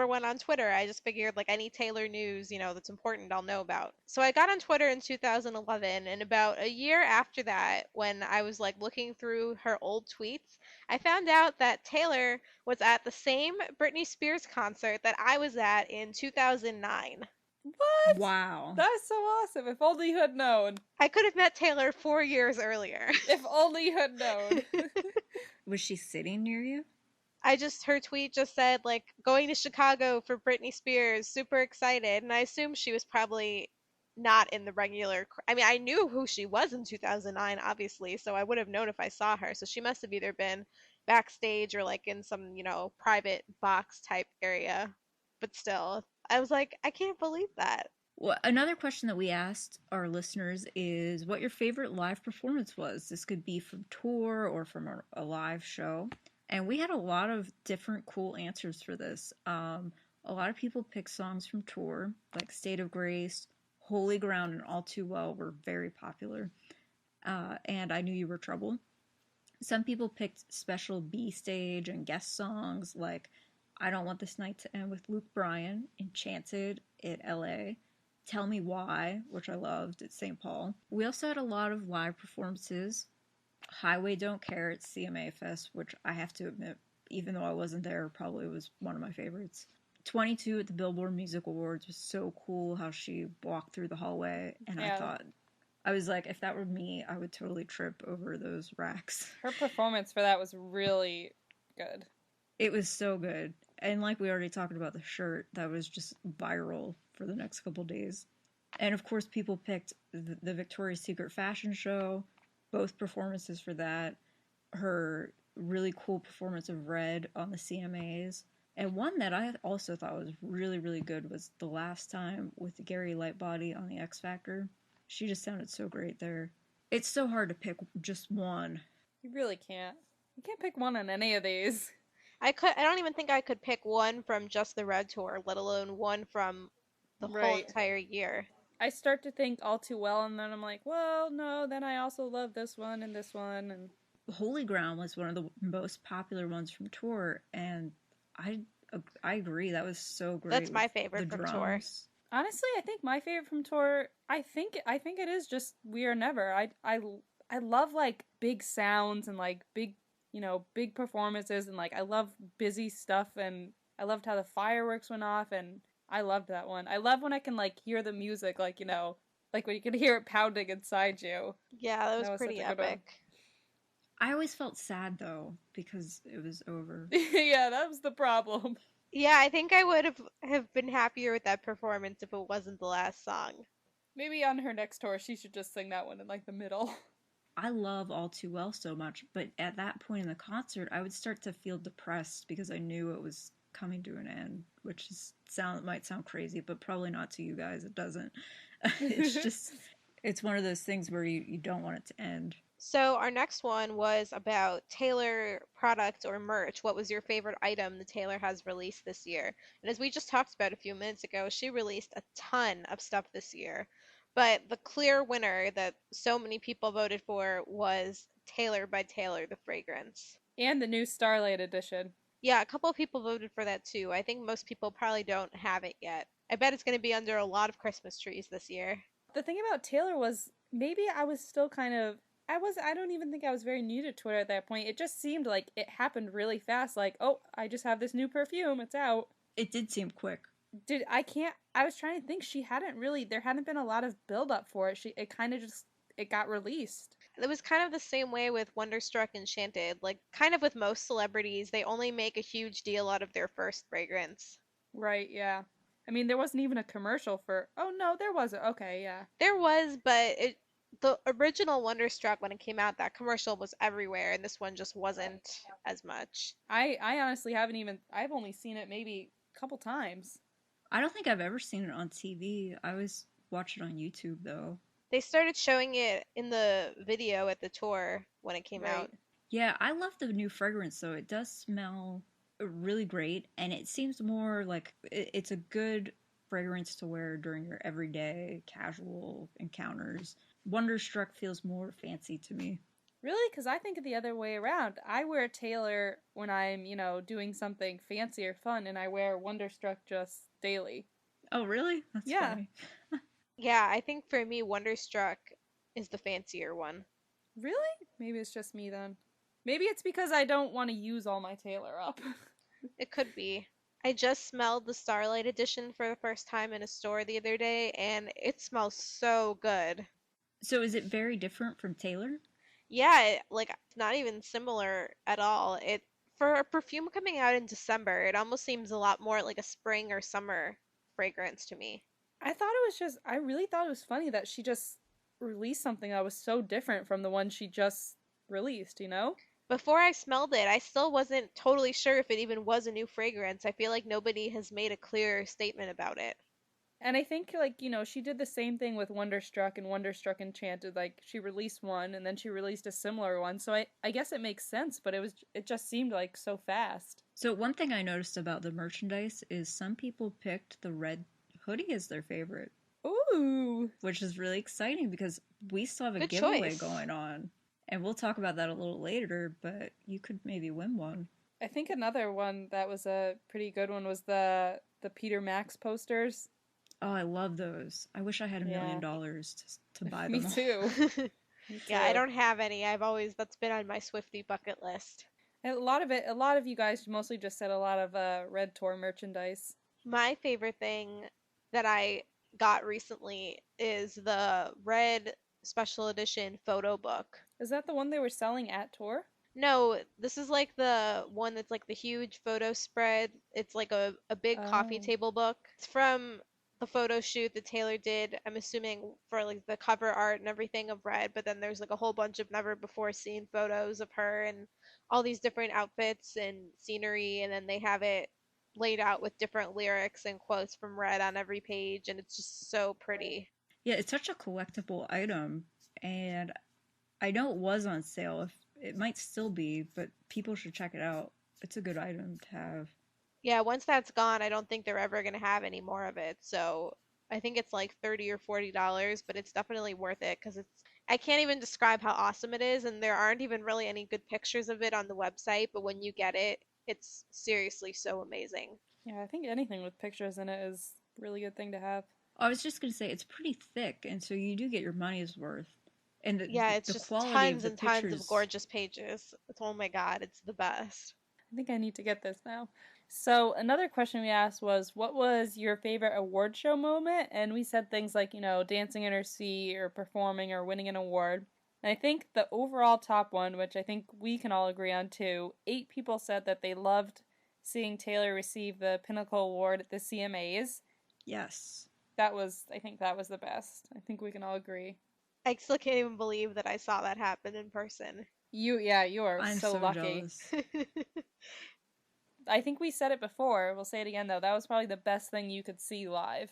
went on Twitter. I just figured like any Taylor news, that's important, I'll know about. So I got on Twitter in 2011, and about a year after that, when I was like looking through her old tweets, I found out that Taylor was at the same Britney Spears concert that I was at in 2009. What? Wow. That's so awesome. If only you had known. I could have met Taylor 4 years earlier. If only you had known. Was she sitting near you? Her tweet just said, like, going to Chicago for Britney Spears, super excited. And I assumed she was probably not in the regular. I mean, I knew who she was in 2009, obviously, so I would have known if I saw her. So she must have either been backstage or, like, in some, private box type area. But still, I was like, I can't believe that. Well, another question that we asked our listeners is what your favorite live performance was. This could be from tour or from a live show. And we had a lot of different cool answers for this. A lot of people picked songs from tour, like State of Grace, Holy Ground, and All Too Well were very popular. And I Knew You Were Trouble. Some people picked special B stage and guest songs like I Don't Want This Night to End with Luke Bryan, Enchanted at LA, Tell Me Why, which I loved at St. Paul. We also had a lot of live performances. Highway Don't Care at CMA Fest, which I have to admit, even though I wasn't there, probably was one of my favorites. 22 at the Billboard Music Awards was so cool how she walked through the hallway, and Yeah. I was like, if that were me, I would totally trip over those racks. Her performance for that was really good. It was so good. And like we already talked about the shirt, that was just viral for the next couple days. And of course, people picked the Victoria's Secret fashion show, both performances for that, her really cool performance of Red on the CMAs. And one that I also thought was really, really good was The Last Time with Gary Lightbody on the X Factor. She just sounded so great there. It's so hard to pick just one. You really can't. You can't pick one on any of these. I don't even think I could pick one from just the Red Tour, let alone one from the whole Right. entire year. I start to think All Too Well, and then I'm like, well, no, then I also love this one and this one. And Holy Ground was one of the most popular ones from tour, and I agree, that was so great. That's my with favorite the from tour. drums. honestly, I think my favorite from tour, I think it is just We Are Never. I love like big sounds and like big performances, and like I love busy stuff, and I loved how the fireworks went off, and I loved that one. I love when I can like hear the music, like like when you can hear it pounding inside you. Yeah, that was That was pretty such a good one. epic. I always felt sad though because it was over. Yeah, that was the problem. Yeah, I think I would have been happier with that performance if it wasn't the last song. Maybe on her next tour, she should just sing that one in like the middle. I love All Too Well so much, but at that point in the concert, I would start to feel depressed because I knew it was coming to an end, which is might sound crazy, but probably not to you guys. It doesn't. It's just it's one of those things where you don't want it to end. So our next one was about Taylor product or merch. What was your favorite item the Taylor has released this year? And as we just talked about a few minutes ago, she released a ton of stuff this year. But the clear winner that so many people voted for was Taylor by Taylor, the fragrance. And the new Starlight edition. Yeah, a couple of people voted for that too. I think most people probably don't have it yet. I bet it's going to be under a lot of Christmas trees this year. The thing about Taylor was maybe I was still kind of I don't even think I was very new to Twitter at that point. It just seemed like it happened really fast, like, oh, I just have this new perfume, it's out. It did seem quick. I was trying to think, there hadn't been a lot of build up for it. It kind of just it got released. It was kind of the same way with Wonderstruck Enchanted. Like, kind of with most celebrities, they only make a huge deal out of their first fragrance. Right, yeah. I mean, there wasn't even a commercial for. Oh no, there wasn't. Okay, yeah. There was, but the original Wonderstruck, when it came out, that commercial was everywhere, and this one just wasn't as much. I honestly haven't even. I've only seen it maybe a couple times. I don't think I've ever seen it on TV. I always watch it on YouTube though. They started showing it in the video at the tour when it came out. Yeah, I love the new fragrance though. It does smell really great, and it seems more like it's a good fragrance to wear during your everyday casual encounters. Wonderstruck feels more fancy to me. Really? Because I think the other way around. I wear Taylor when I'm, doing something fancy or fun, and I wear Wonderstruck just daily. Oh, really? That's funny. Yeah, I think for me, Wonderstruck is the fancier one. Really? Maybe it's just me then. Maybe it's because I don't want to use all my Taylor up. It could be. I just smelled the Starlight edition for the first time in a store the other day, and it smells so good. So is it very different from Taylor? Yeah, it's not even similar at all. It For a perfume coming out in December, it almost seems a lot more like a spring or summer fragrance to me. I really thought it was funny that she just released something that was so different from the one she just released, Before I smelled it, I still wasn't totally sure if it even was a new fragrance. I feel like nobody has made a clear statement about it. And I think, she did the same thing with Wonderstruck and Wonderstruck Enchanted. Like, she released one, and then she released a similar one. So I guess it makes sense, but it just seemed, like, so fast. So one thing I noticed about the merchandise is some people picked the red hoodie as their favorite. Ooh! Which is really exciting because we still have a Good giveaway choice. going on. And we'll talk about that a little later, but you could maybe win one. I think another one that was a pretty good one was the Peter Max posters. Oh, I love those. I wish I had $1 million to buy them. Me too. Yeah, I don't have any. That's been on my Swiftie bucket list. And a lot of you guys mostly just said a lot of Red Tour merchandise. My favorite thing that I got recently is the red special edition photo book. Is that the one they were selling at tour? No, this is like the one that's like the huge photo spread. It's like a big coffee table book. It's from the photo shoot that Taylor did, I'm assuming for like the cover art and everything of Red, but then there's like a whole bunch of never before seen photos of her and all these different outfits and scenery, and then they have it laid out with different lyrics and quotes from Red on every page, and it's just so pretty. Yeah, it's such a collectible item, and I know it was on sale. It might still be, but people should check it out. It's a good item to have. Yeah, once that's gone, I don't think they're ever going to have any more of it. So I think it's like $30 or $40, but it's definitely worth it because I can't even describe how awesome it is, and there aren't even really any good pictures of it on the website, but when you get it, it's seriously so amazing. Yeah, I think anything with pictures in it is a really good thing to have. I was just going to say, it's pretty thick, and so you do get your money's worth. And it's the just quality tons of the and pictures... tons of gorgeous pages. Oh my god, it's the best. I think I need to get this now. So another question we asked was, what was your favorite award show moment? And we said things like, dancing in her seat or performing or winning an award. And I think the overall top one, which I think we can all agree on too, 8 people said that they loved seeing Taylor receive the Pinnacle Award at the CMAs. Yes. I think that was the best. I think we can all agree. I still can't even believe that I saw that happen in person. You are I'm so so lucky. jealous. I think we said it before. We'll say it again, though. That was probably the best thing you could see live.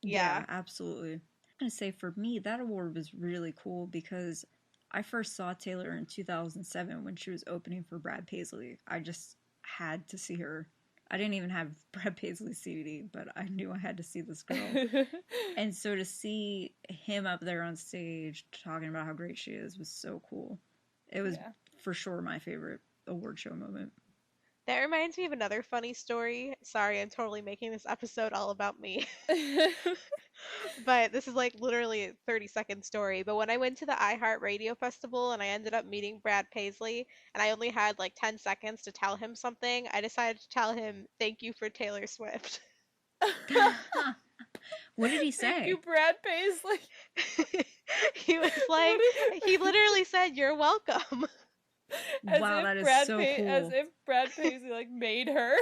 Yeah. Absolutely. I'm going to say for me, that award was really cool because I first saw Taylor in 2007 when she was opening for Brad Paisley. I just had to see her. I didn't even have Brad Paisley's CD, but I knew I had to see this girl. And so to see him up there on stage talking about how great she is was so cool. It was for sure my favorite award show moment. That reminds me of another funny story. Sorry, I'm totally making this episode all about me. But this is like literally a 30-second story. But when I went to the iHeartRadio Festival and I ended up meeting Brad Paisley, and I only had like 10 seconds to tell him something, I decided to tell him, "Thank you for Taylor Swift." What did he say? Thank you, Brad Paisley. He was like, he literally said, "You're welcome." Wow, that is so cool. As if Brad Paisley like made her.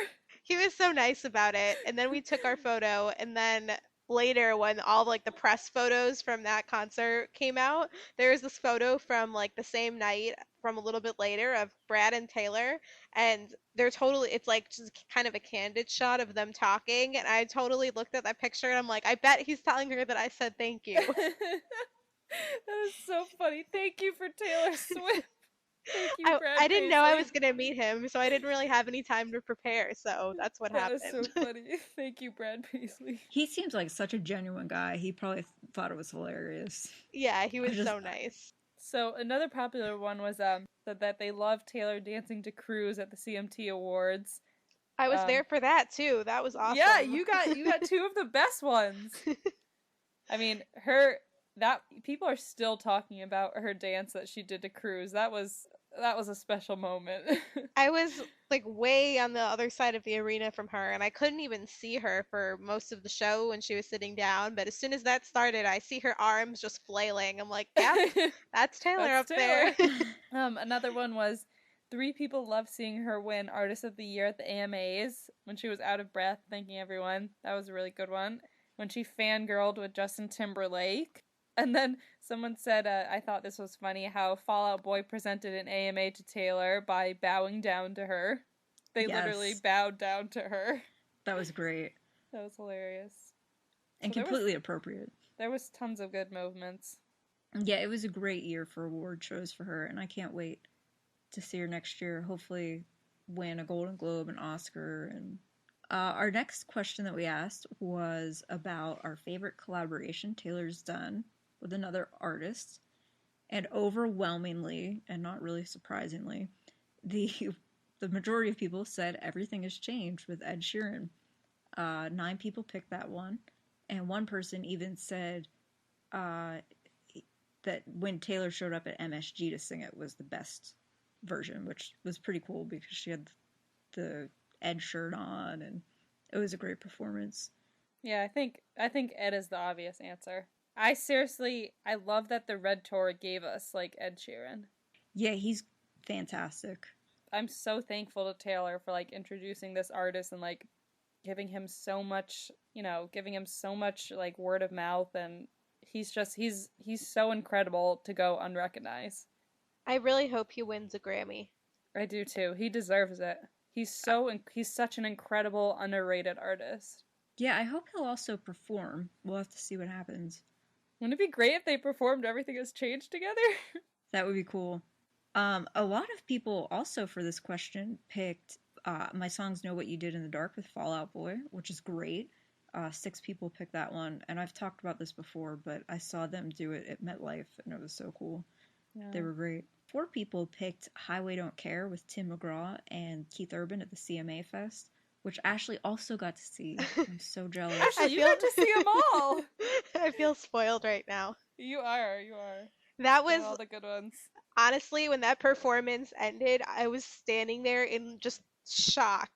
He was so nice about it. And then we took our photo, and then later when all like the press photos from that concert came out, there was this photo from like the same night from a little bit later of Brad and Taylor, and it's like just kind of a candid shot of them talking, and I totally looked at that picture and I'm like, I bet he's telling her that I said thank you. That is so funny. Thank you for Taylor Swift. Thank you, Brad I didn't know Paisley. I was going to meet him, so I didn't really have any time to prepare, so that's what happened. That is so funny. Thank you, Brad Paisley. He seems like such a genuine guy. He probably thought it was hilarious. Yeah, he was so nice. So another popular one was that they loved Taylor dancing to Cruise at the CMT Awards. I was there for that too. That was awesome. Yeah, you got 2 of the best ones. I mean, people are still talking about her dance that she did to Cruise. That was a special moment. I was like way on the other side of the arena from her, and I couldn't even see her for most of the show when she was sitting down, but as soon as that started, I see her arms just flailing. I'm like, yeah, that's Taylor That's up Taylor. there. Another one was 3 people loved seeing her win Artist of the Year at the AMAs when she was out of breath thanking everyone. That was a really good one. When she fangirled with Justin Timberlake. And then someone said, I thought this was funny, how Fall Out Boy presented an AMA to Taylor by bowing down to her. They literally bowed down to her. That was great. That was hilarious. And completely appropriate. There was tons of good moments. Yeah, it was a great year for award shows for her, and I can't wait to see her next year. Hopefully win a Golden Globe, an Oscar. And our next question that we asked was about our favorite collaboration Taylor's done with another artist, and overwhelmingly, and not really surprisingly, the majority of people said Everything Has Changed with Ed Sheeran. 9 people picked that one, and one person even said that when Taylor showed up at MSG to sing it was the best version, which was pretty cool because she had the Ed shirt on, and it was a great performance. Yeah, I think Ed is the obvious answer. I love that the Red Tour gave us, like, Ed Sheeran. Yeah, he's fantastic. I'm so thankful to Taylor for, like, introducing this artist and, like, giving him so much, like, word of mouth, and he's so incredible to go unrecognized. I really hope he wins a Grammy. I do too. He deserves it. He's such an incredible, underrated artist. Yeah, I hope he'll also perform. We'll have to see what happens. Wouldn't it be great if they performed Everything Has Changed together? That would be cool. A lot of people also for this question picked My Songs Know What You Did in the Dark with Fall Out Boy, which is great. 6 people picked that one, and I've talked about this before, but I saw them do it at MetLife, and it was so cool. Yeah. They were great. 4 people picked Highway Don't Care with Tim McGraw and Keith Urban at the CMA Fest, which Ashley also got to see. I'm so jealous. Ashley, you got to see them all! I feel spoiled right now. You are. That was all the good ones. Honestly, when that performance ended, I was standing there in just shock.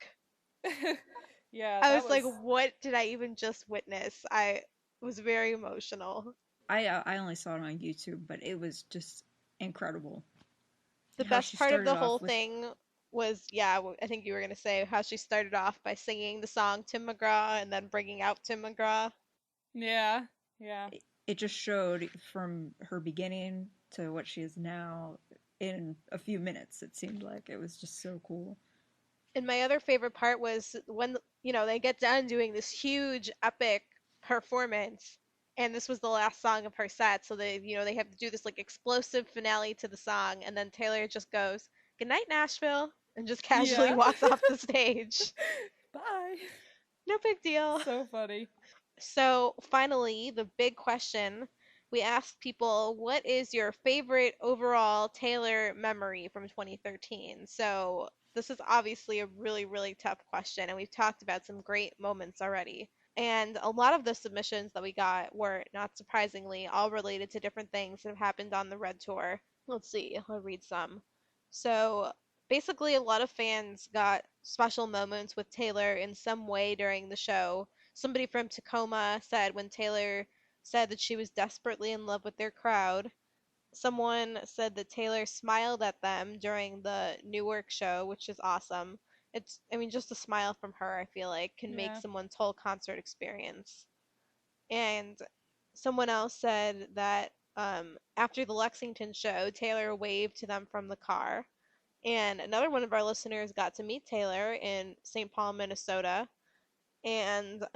Yeah, I was like, what did I even just witness? I was very emotional. I only saw it on YouTube, but it was just incredible. The How best she part of started the off whole with thing was, yeah, I think you were gonna say how she started off by singing the song Tim McGraw and then bringing out Tim McGraw. Yeah, yeah. it just showed from her beginning to what she is now in a few minutes. It seemed like it was just so cool. And my other favorite part was when, they get done doing this huge epic performance, and this was the last song of her set, so they have to do this like explosive finale to the song, and then Taylor just goes, "Good night, Nashville," and just casually Yeah. walks off the stage. Bye. No big deal. So funny. So finally, the big question. We asked people, what is your favorite overall Taylor memory from 2013? So this is obviously a really, really tough question, and we've talked about some great moments already. And a lot of the submissions that we got were, not surprisingly, all related to different things that have happened on the Red Tour. Let's see, I'll read some. So basically, a lot of fans got special moments with Taylor in some way during the show. Somebody from Tacoma said when Taylor said that she was desperately in love with their crowd. Someone said that Taylor smiled at them during the Newark show, which is awesome. I mean, just a smile from her, I feel like, can make Yeah. someone's whole concert experience. And someone else said that after the Lexington show, Taylor waved to them from the car. And another one of our listeners got to meet Taylor in St. Paul, Minnesota, and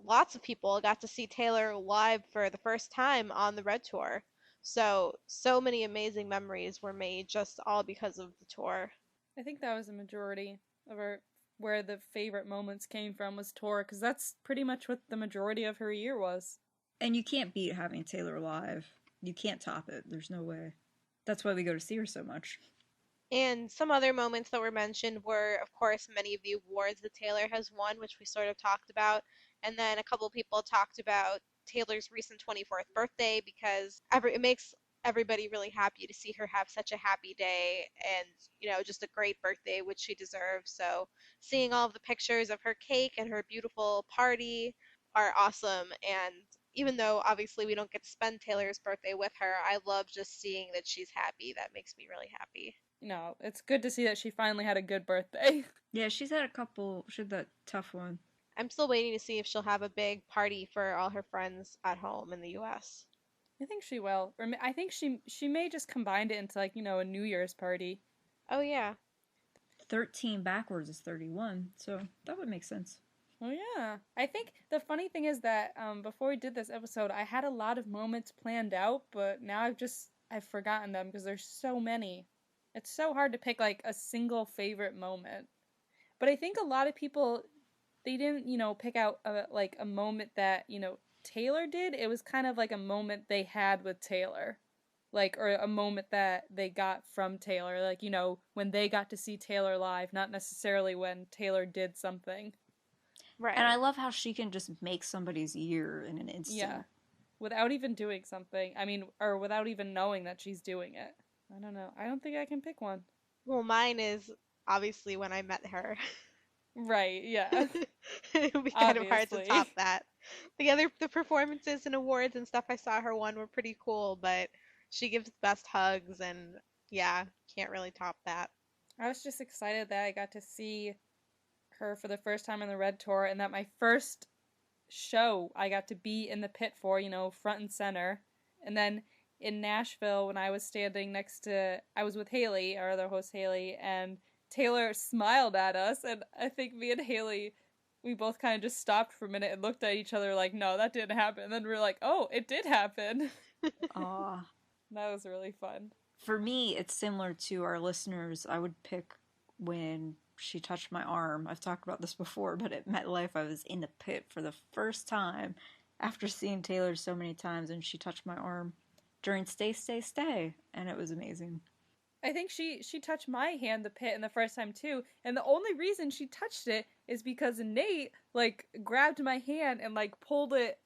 lots of people got to see Taylor live for the first time on the Red Tour. So many amazing memories were made just all because of the tour. I think that was a majority of her where the favorite moments came from was tour, because that's pretty much what the majority of her year was. And you can't beat having Taylor live. You can't top it. There's no way. That's why we go to see her so much. And some other moments that were mentioned were, of course, many of the awards that Taylor has won, which we sort of talked about. And then a couple people talked about Taylor's recent 24th birthday because it makes everybody really happy to see her have such a happy day and, just a great birthday, which she deserves. So seeing all of the pictures of her cake and her beautiful party are awesome. And even though obviously we don't get to spend Taylor's birthday with her, I love just seeing that she's happy. That makes me really happy. It's good to see that she finally had a good birthday. Yeah, she had that tough one. I'm still waiting to see if she'll have a big party for all her friends at home in the US. I think she will. Or I think she may just combine it into, like, a New Year's party. Oh, yeah. 13 backwards is 31, so that would make sense. Oh, yeah. I think the funny thing is that before we did this episode, I had a lot of moments planned out, but now I've forgotten them because there's so many. It's so hard to pick, like, a single favorite moment. But I think a lot of people, they didn't, pick out, a moment that, Taylor did. It was kind of like a moment they had with Taylor. Like, or a moment that they got from Taylor. Like, when they got to see Taylor live, not necessarily when Taylor did something. Right. And I love how she can just make somebody's year in an instant. Yeah. Without even doing something. I mean, or without even knowing that she's doing it. I don't know. I don't think I can pick one. Well, mine is obviously when I met her. Right, yeah. It would be kind of hard to Obviously. top that. The performances and awards and stuff I saw her won were pretty cool, but she gives the best hugs and yeah, can't really top that. I was just excited that I got to see her for the first time on the Red Tour, and that my first show I got to be in the pit for, front and center. And then in Nashville, when I was standing I was with Haley, our other host Haley, and Taylor smiled at us, and I think me and Haley, we both kind of just stopped for a minute and looked at each other like, no, that didn't happen. And then we were like, oh, it did happen. Aw. That was really fun. For me, it's similar to our listeners. I would pick when she touched my arm. I've talked about this before, but at MetLife, I was in the pit for the first time after seeing Taylor so many times, and she touched my arm during Stay, Stay, Stay, and it was amazing. I think she touched my hand, the pit, in the first time too, and the only reason she touched it is because Nate, grabbed my hand and, pulled it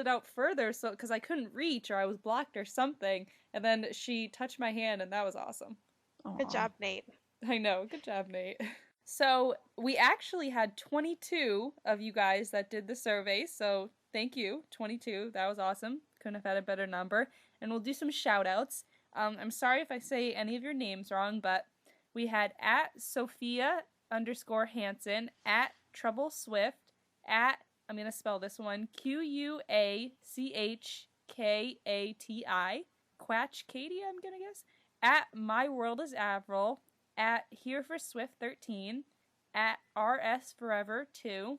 out further, so, because I couldn't reach, or I was blocked or something, and then she touched my hand, and that was awesome. Aww. Good job, Nate. I know, good job, Nate. So, we actually had 22 of you guys that did the survey, so thank you, 22, that was awesome. Couldn't have had a better number. And we'll do some shout-outs. I'm sorry if I say any of your names wrong, but we had at Sophia_Hansen, at Trouble Swift, at, I'm going to spell this one, QUACHKATI, Quatch Katie, I'm going to guess, at My World is Avril, at Here for Swift 13, at RS Forever 2,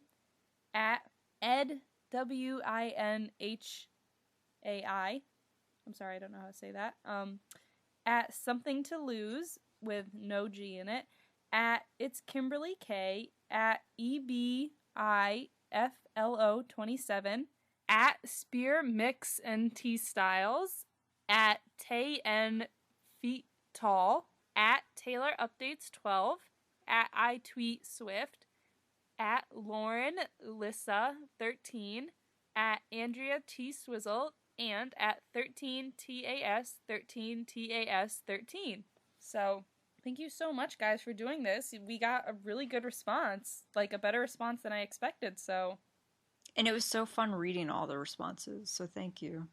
at Ed WINHAI. I'm sorry, I don't know how to say that. At Something to Lose with no G in it. At It's Kimberly K. At EBIFLO27. At Spear Mix and T Styles. At Tay N Feet Tall. At Taylor Updates 12. At I Tweet Swift. At Lauren Lissa 13. At Andrea T Swizzle. And at 13TAS 13TAS 13. So thank you so much, guys, for doing this. We got a really good response, like a better response than I expected. So, and it was so fun reading all the responses, so thank you.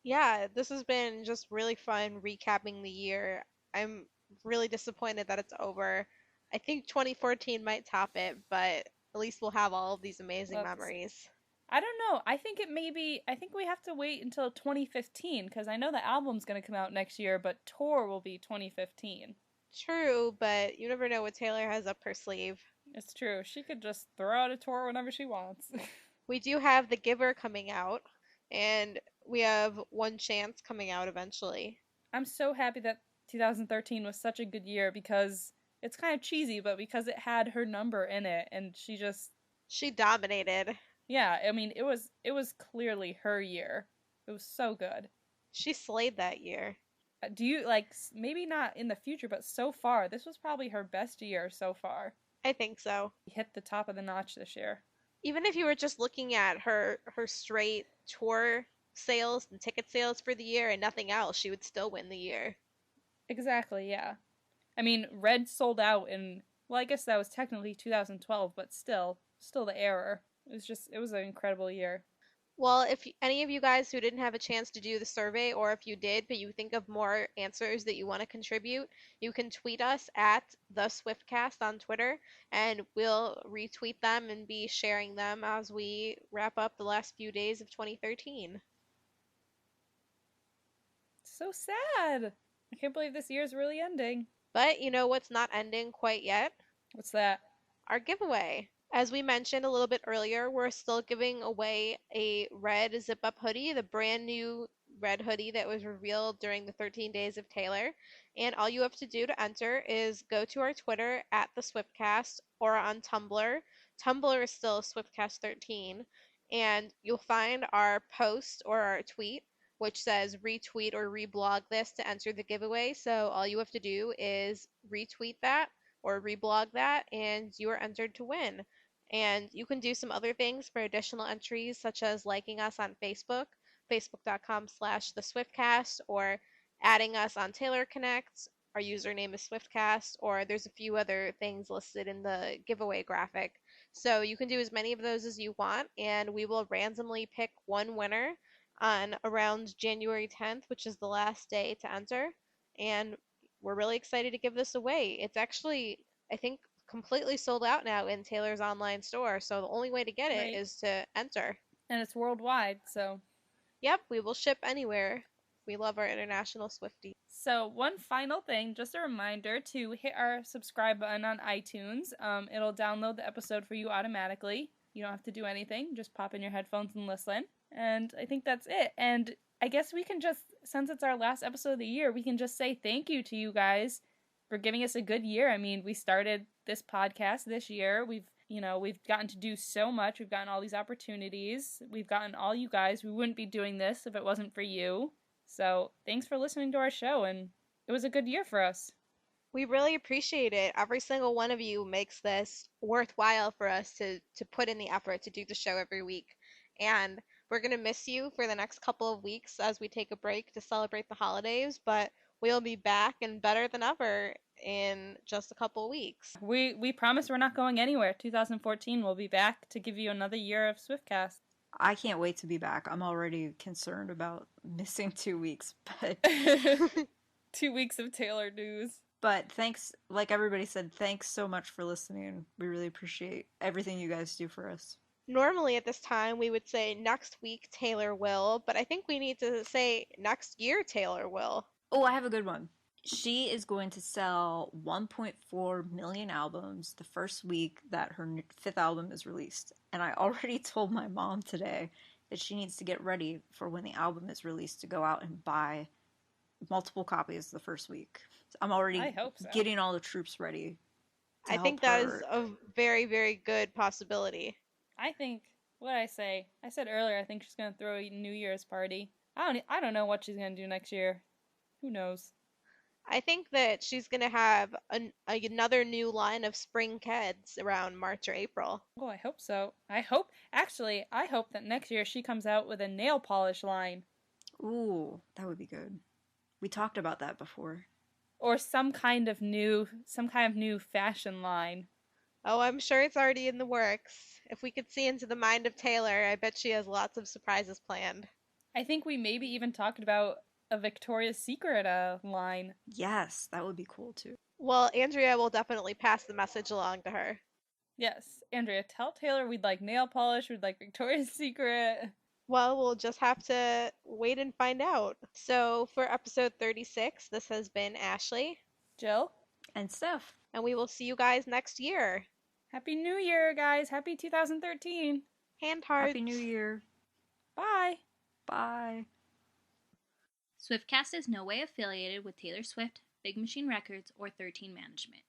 Yeah, this has been just really fun recapping the year. I'm really disappointed that it's over. I think 2014 might top it, but at least we'll have all of these amazing memories. I don't know. I think we have to wait until 2015, because I know the album's going to come out next year, but tour will be 2015. True, but you never know what Taylor has up her sleeve. It's true. She could just throw out a tour whenever she wants. We do have The Giver coming out, and we have One Chance coming out eventually. I'm so happy that 2013 was such a good year, because it's kind of cheesy, but because it had her number in it, and she dominated. Yeah, I mean, it was clearly her year. It was so good. She slayed that year. Do you, maybe not in the future, but so far, this was probably her best year so far. I think so. Hit the top of the notch this year. Even if you were just looking at her straight tour sales and ticket sales for the year and nothing else, she would still win the year. Exactly, yeah. I mean, Red sold out in, well, I guess that was technically 2012, but still the error. It was an incredible year. Well, if any of you guys who didn't have a chance to do the survey, or if you did, but you think of more answers that you want to contribute, you can tweet us at the Swiftcast on Twitter, and we'll retweet them and be sharing them as we wrap up the last few days of 2013. So sad. I can't believe this year's really ending. But you know what's not ending quite yet? What's that? Our giveaway. As we mentioned a little bit earlier, we're still giving away a red zip-up hoodie, the brand new red hoodie that was revealed during the 13 Days of Taylor. And all you have to do to enter is go to our Twitter at the Swiftcast, or on Tumblr. Tumblr is still Swiftcast13. And you'll find our post or our tweet, which says retweet or reblog this to enter the giveaway. So all you have to do is retweet that or reblog that, and you are entered to win. And you can do some other things for additional entries, such as liking us on Facebook, facebook.com/the Swiftcast, or adding us on Taylor Connect. Our username is Swiftcast, or there's a few other things listed in the giveaway graphic. So you can do as many of those as you want, and we will randomly pick one winner on around January 10th, which is the last day to enter. And we're really excited to give this away. It's actually, I think, completely sold out now in Taylor's online store, so the only way to get it is to enter. And it's worldwide, so. Yep, we will ship anywhere. We love our international Swiftie. So one final thing, just a reminder to hit our subscribe button on iTunes. It'll download the episode for you automatically. You don't have to do anything, just pop in your headphones and listen. And I think that's it. And I guess we can just, since it's our last episode of the year, we can just say thank you to you guys for giving us a good year. I mean, we started this podcast this year. We've gotten to do so much. We've gotten all these opportunities. We've gotten all you guys. We wouldn't be doing this if it wasn't for you. So thanks for listening to our show, and it was a good year for us. We really appreciate it. Every single one of you makes this worthwhile for us to put in the effort to do the show every week. And we're going to miss you for the next couple of weeks as we take a break to celebrate the holidays, but we'll be back and better than ever in just a couple of weeks. We promise we're not going anywhere. 2014, we'll be back to give you another year of Swiftcast. I can't wait to be back. I'm already concerned about missing 2 weeks, but 2 weeks of Taylor news. But thanks, like everybody said, thanks so much for listening. We really appreciate everything you guys do for us. Normally at this time we would say next week Taylor will, but I think we need to say next year Taylor will. Oh, I have a good one. She is going to sell 1.4 million albums the first week that her fifth album is released. And I already told my mom today that she needs to get ready for when the album is released to go out and buy multiple copies the first week. So I'm already getting all the troops ready. I think that is a very, very good possibility. I think, I said earlier, I think she's going to throw a New Year's party. I don't know what she's going to do next year. Who knows? I think that she's going to have another new line of spring kids around March or April. Oh, I hope so. I hope that next year she comes out with a nail polish line. Ooh, that would be good. We talked about that before. Or some kind of new fashion line. Oh, I'm sure it's already in the works. If we could see into the mind of Taylor, I bet she has lots of surprises planned. I think we maybe even talked about a Victoria's Secret line. Yes, that would be cool too. Well, Andrea will definitely pass the message along to her. Yes, Andrea, tell Taylor we'd like nail polish, we'd like Victoria's Secret. Well, we'll just have to wait and find out. So for episode 36, this has been Ashley, Jill, and Steph. And we will see you guys next year. Happy New Year, guys. Happy 2013. Hand hearts. Happy New Year. Bye. Bye. Swiftcast is no way affiliated with Taylor Swift, Big Machine Records, or 13 Management.